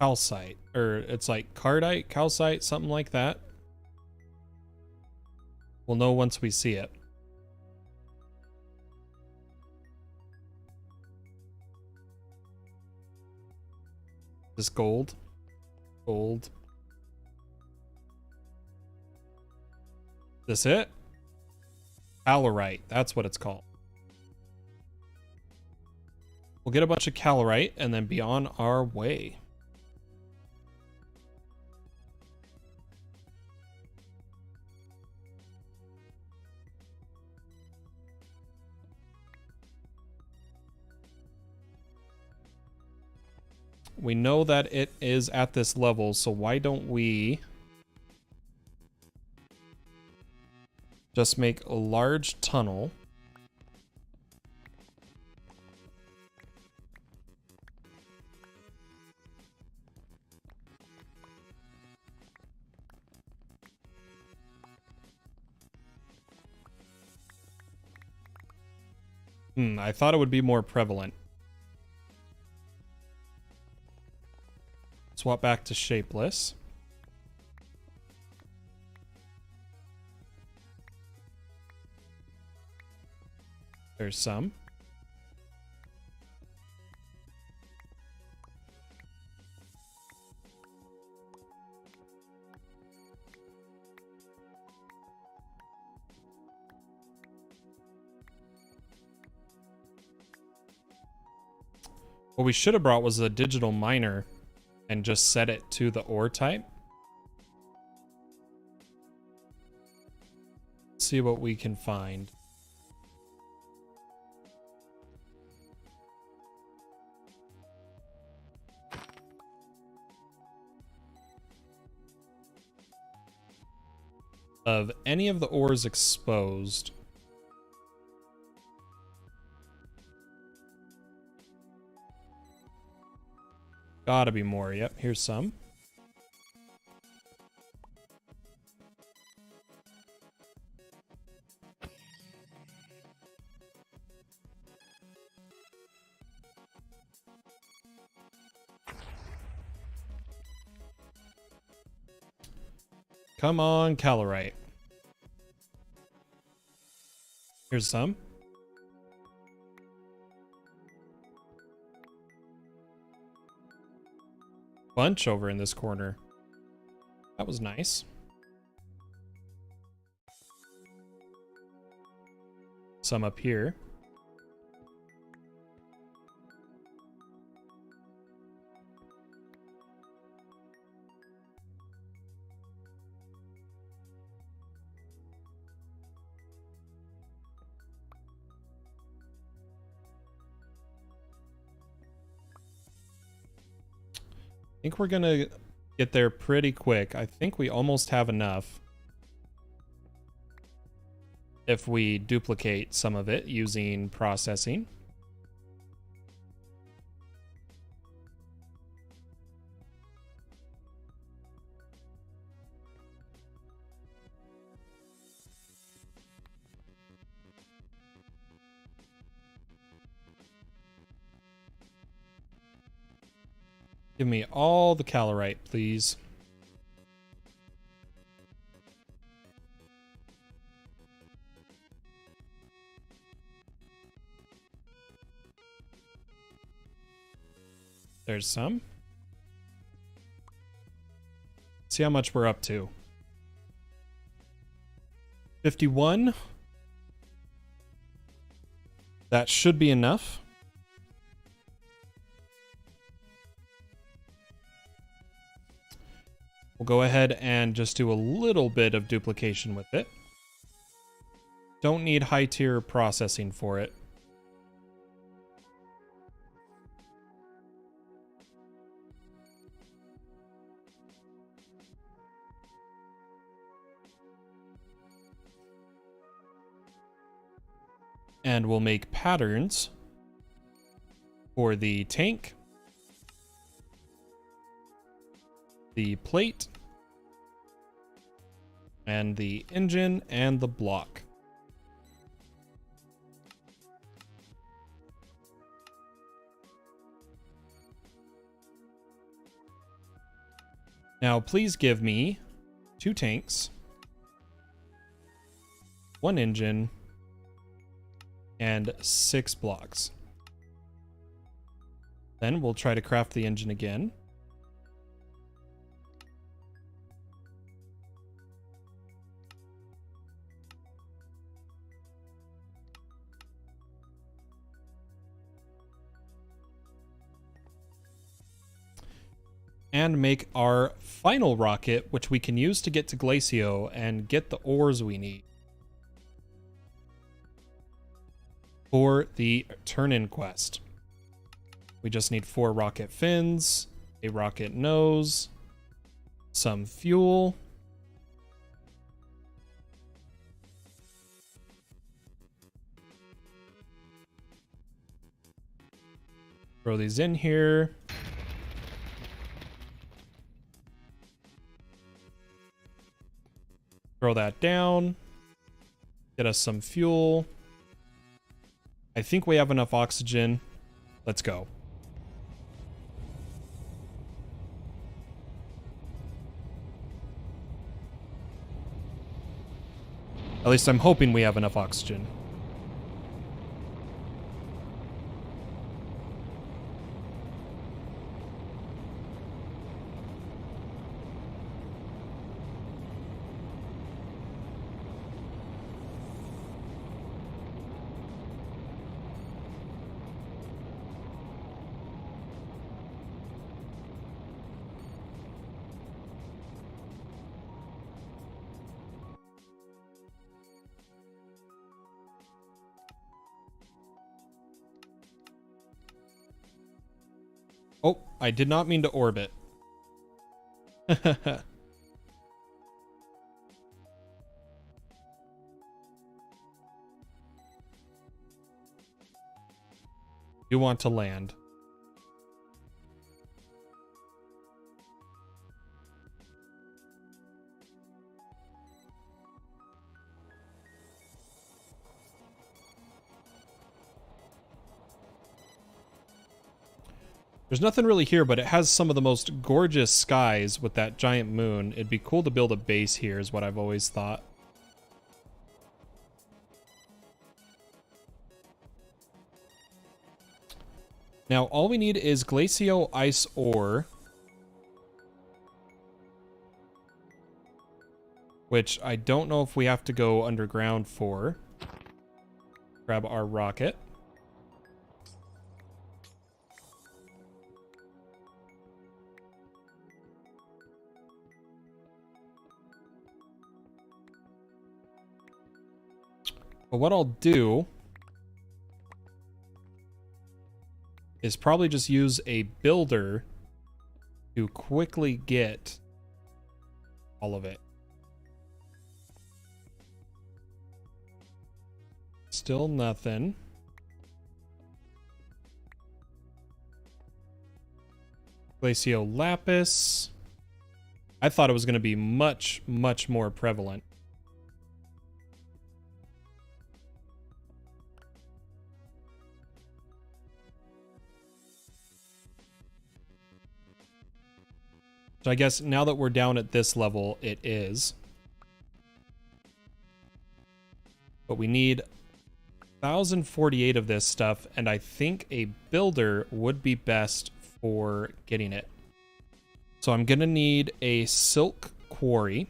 calcite, or it's like cardite, calcite, something like that. We'll know once we see it. This gold. Gold. This it? Calorite. That's what it's called. We'll get a bunch of calorite and then be on our way. We know that it is at this level, so why don't we just make a large tunnel? I thought it would be more prevalent. Swap back to shapeless. There's some. What we should have brought was a digital miner and just set it to the ore type. See what we can find. Of any of the ores exposed. Gotta be more. Yep, here's some. Come on, calorite. Here's some. Bunch over in this corner. That was nice. Some up here. I think we're gonna get there pretty quick. I think we almost have enough. If we duplicate some of it using processing. Give me all the calorite, please. There's some. See how much we're up to. 51. That should be enough. We'll go ahead and just do a little bit of duplication with it. Don't need high tier processing for it. And we'll make patterns for the tank, the plate, and the engine and the block. Now, please give me 2 tanks, 1 engine, and 6 blocks. Then we'll try to craft the engine again. And make our final rocket, which we can use to get to Glacio and get the ores we need for the turn-in quest. We just need 4 rocket fins, a rocket nose, some fuel. Throw these in here. Throw that down. Get us some fuel. I think we have enough oxygen. Let's go. At least I'm hoping we have enough oxygen. Oh, I did not mean to orbit. You want to land. There's nothing really here, but it has some of the most gorgeous skies with that giant moon. It'd be cool to build a base here, is what I've always thought. Now, all we need is glacial ice ore, which I don't know if we have to go underground for. Grab our rocket. But what I'll do is probably just use a builder to quickly get all of it. Still nothing. Glacio lapis. I thought it was going to be much, much more prevalent. So I guess now that we're down at this level, it is. But we need 1,048 of this stuff, and I think a builder would be best for getting it. So I'm going to need a silk quarry.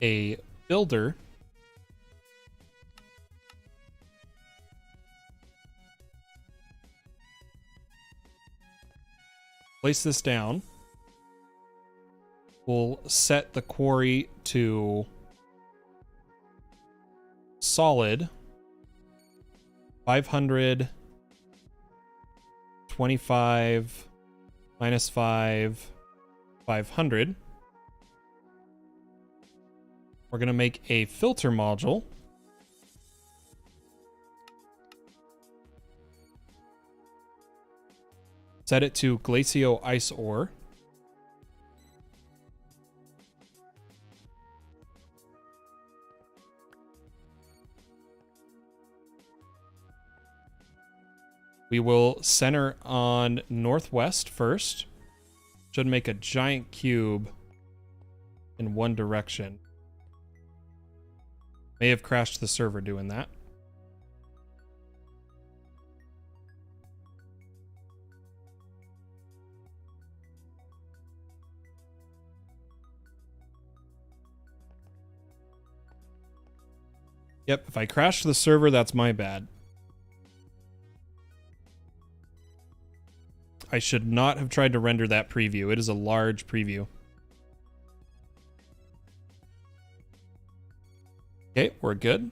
A builder. Place this down. We'll set the quarry to solid 500, 25, minus 5, 500. We're going to make a filter module. Set it to glacio ice ore. We will center on northwest first. Should make a giant cube in one direction. May have crashed the server doing that. Yep, if I crash the server, that's my bad. I should not have tried to render that preview. It is a large preview. Okay, we're good.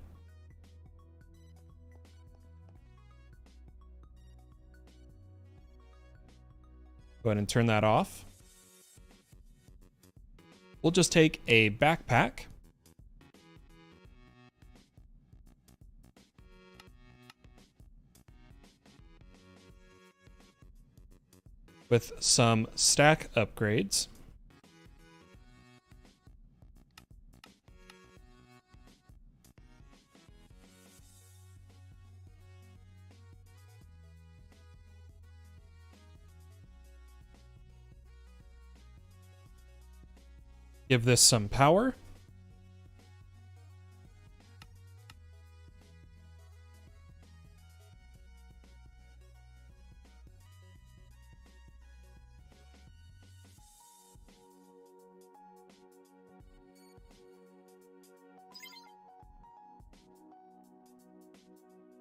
Go ahead and turn that off. We'll just take a backpack. With some stack upgrades. Give this some power.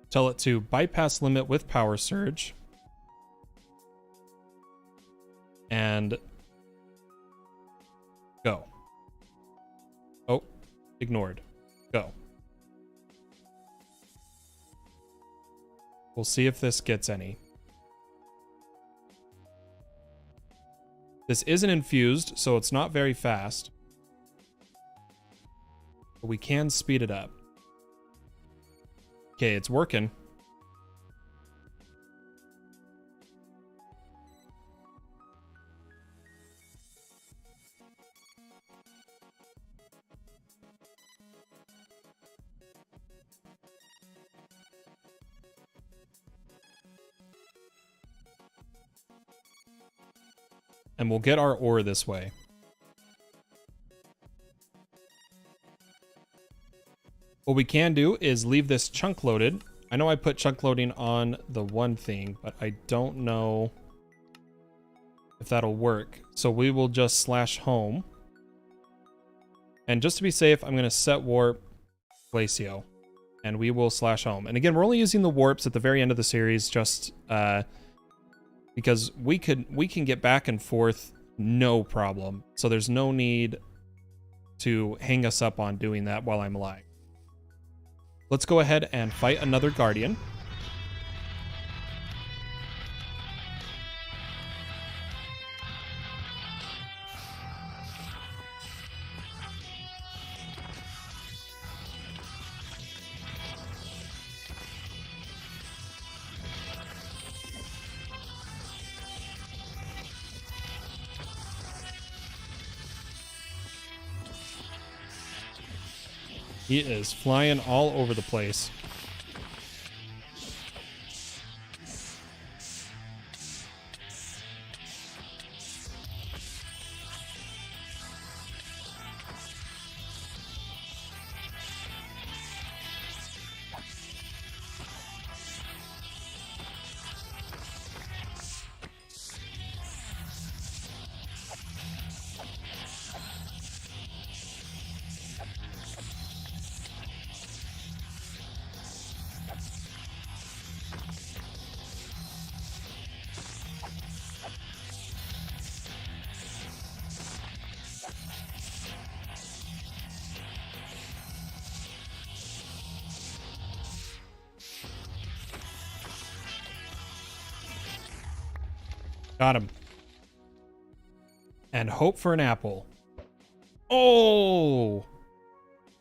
Tell it to bypass limit with power surge. And go. Oh, ignored. Go. We'll see if this gets any. This isn't infused, so it's not very fast. But we can speed it up. Okay, it's working. And we'll get our ore this way. What we can do is leave this chunk loaded. I know I put chunk loading on the one thing, but I don't know if that'll work. So we will just slash home. And just to be safe, I'm going to set warp Glacio. And we will slash home. And again, we're only using the warps at the very end of the series just because we can get back and forth no problem. So there's no need to hang us up on doing that while I'm alive. Let's go ahead and fight another Guardian. He is flying all over the place. Got him. And hope for an apple. Oh!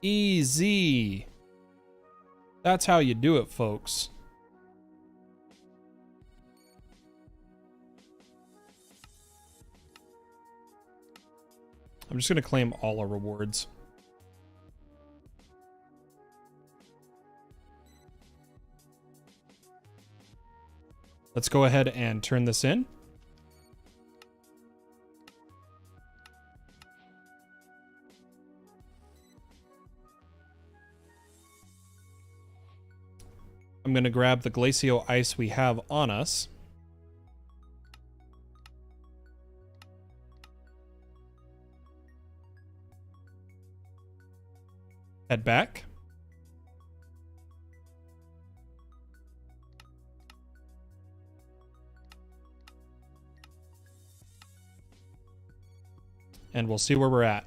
Easy. That's how you do it, folks. I'm just going to claim all our rewards. Let's go ahead and turn this in. I'm going to grab the Glacio ice we have on us. Head back. and we'll see where we're at.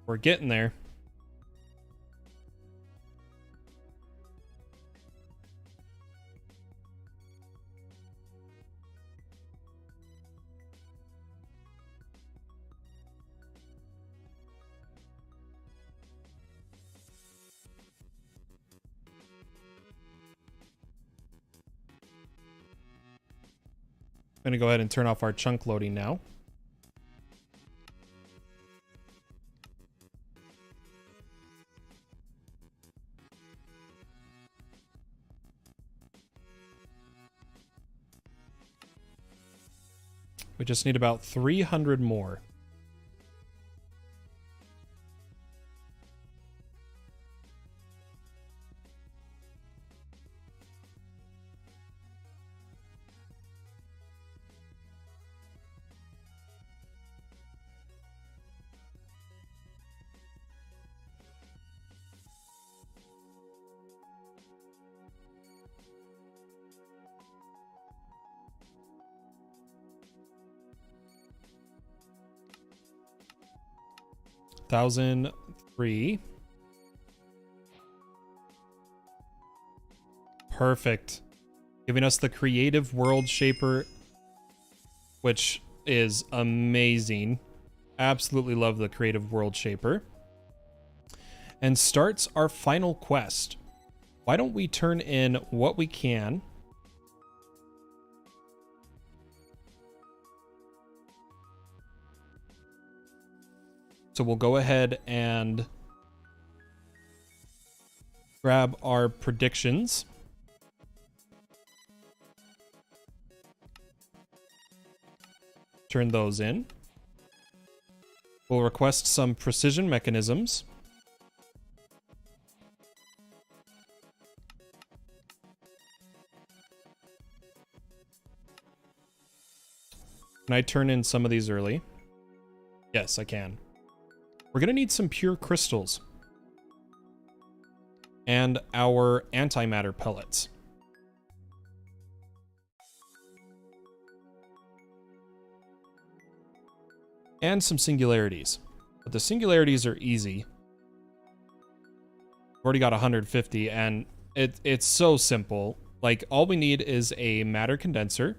We're getting there. I'm going to go ahead and turn off our chunk loading now. We just need about 300 more. $1,003. Perfect. Giving us the Creative World Shaper, which is amazing. Absolutely love the Creative World Shaper. And starts our final quest. Why don't we turn in what we can? So we'll go ahead and grab our predictions. Turn those in. We'll request some precision mechanisms. Can I turn in some of these early? Yes, I can. We're going to need some pure crystals. And our antimatter pellets. And some singularities. But the singularities are easy. We've already got 150, and it's so simple. Like, all we need is a matter condenser.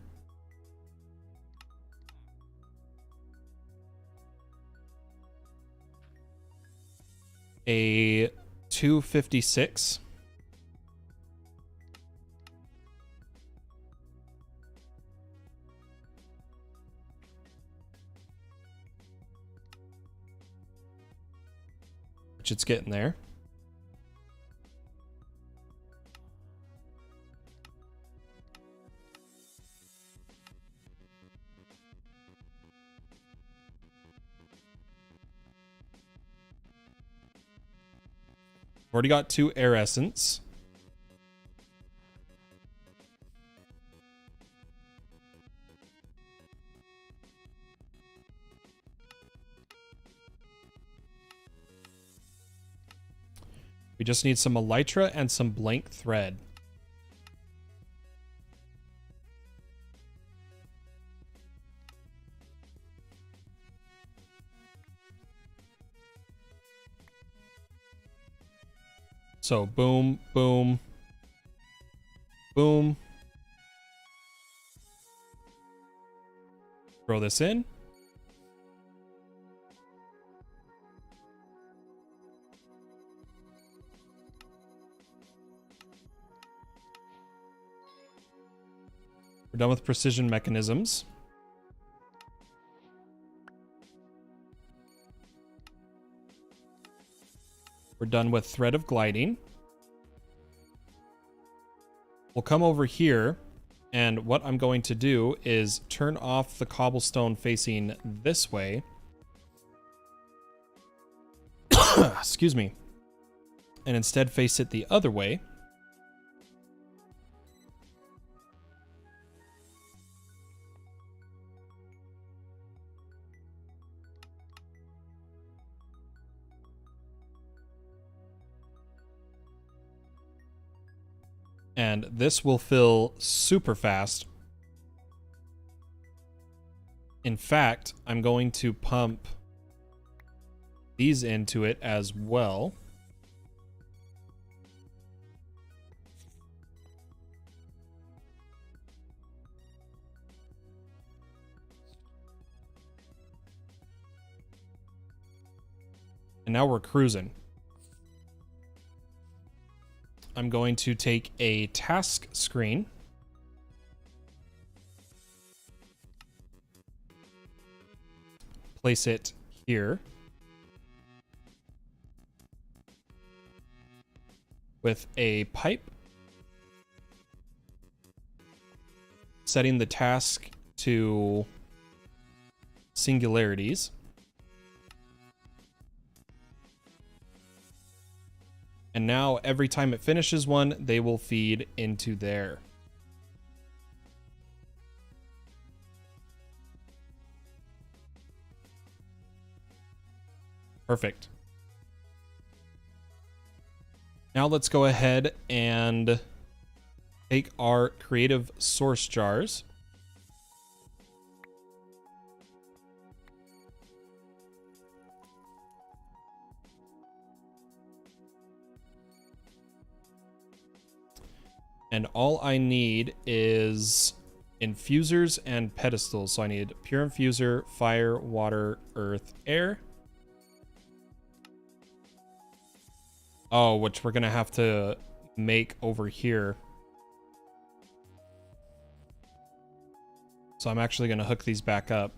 A 256. Which it's getting there. Already got 2 air essence. We just need some elytra and some blank thread. So boom, boom, boom. Throw this in. We're done with precision mechanisms. We're done with thread of gliding. We'll come over here, and what I'm going to do is turn off the cobblestone facing this way. Excuse me. And instead face it the other way. And this will fill super fast. In fact, I'm going to pump these into it as well. And now we're cruising. I'm going to take a task screen. Place it here. With a pipe. Setting the task to singularities. And now every time it finishes one, they will feed into there. Perfect. Now let's go ahead and take our creative source jars. And all I need is infusers and pedestals. So I need pure infuser, fire, water, earth, air. Oh, which we're gonna have to make over here. So I'm actually gonna hook these back up.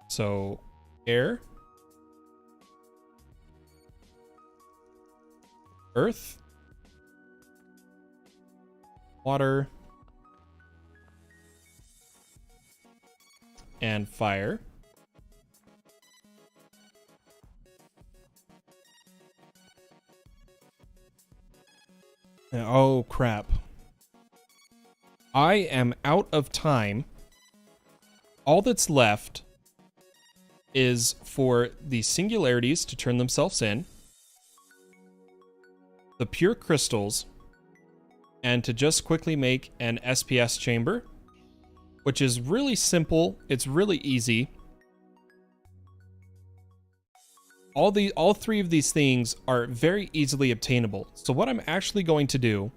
So air, earth, water, and fire. Oh, crap. I am out of time. All that's left is for the singularities to turn themselves in, the pure crystals, and to just quickly make an SPS chamber, which is really simple. It's really easy. All three of these things are very easily obtainable. So what I'm actually going to do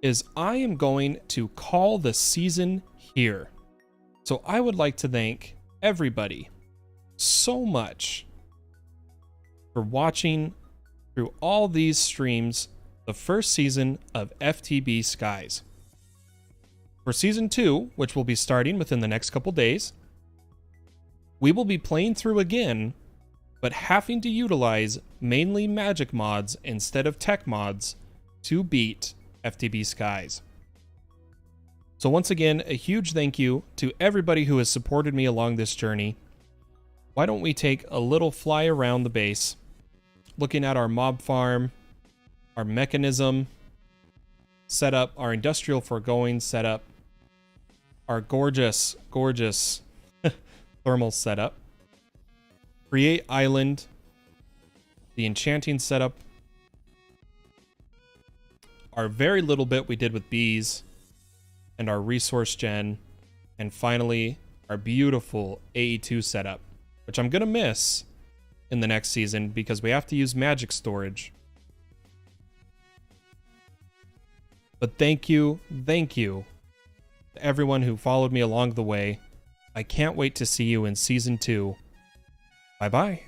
is I am going to call the season here. So I would like to thank everybody so much for watching through all these streams the first season of FTB Skies. For season 2, which will be starting within the next couple days, we will be playing through again, but having to utilize mainly magic mods instead of tech mods to beat FTB Skies. So once again, a huge thank you to everybody who has supported me along this journey. Why don't we take a little fly around the base, looking at our mob farm, our mechanism setup, our industrial foregoing setup, our gorgeous, gorgeous thermal setup, create island, the enchanting setup, our very little bit we did with bees, and our resource gen, and finally our beautiful AE2 setup, which I'm gonna miss in the next season because we have to use magic storage. But thank you to everyone who followed me along the way. I can't wait to see you in season 2. Bye-bye.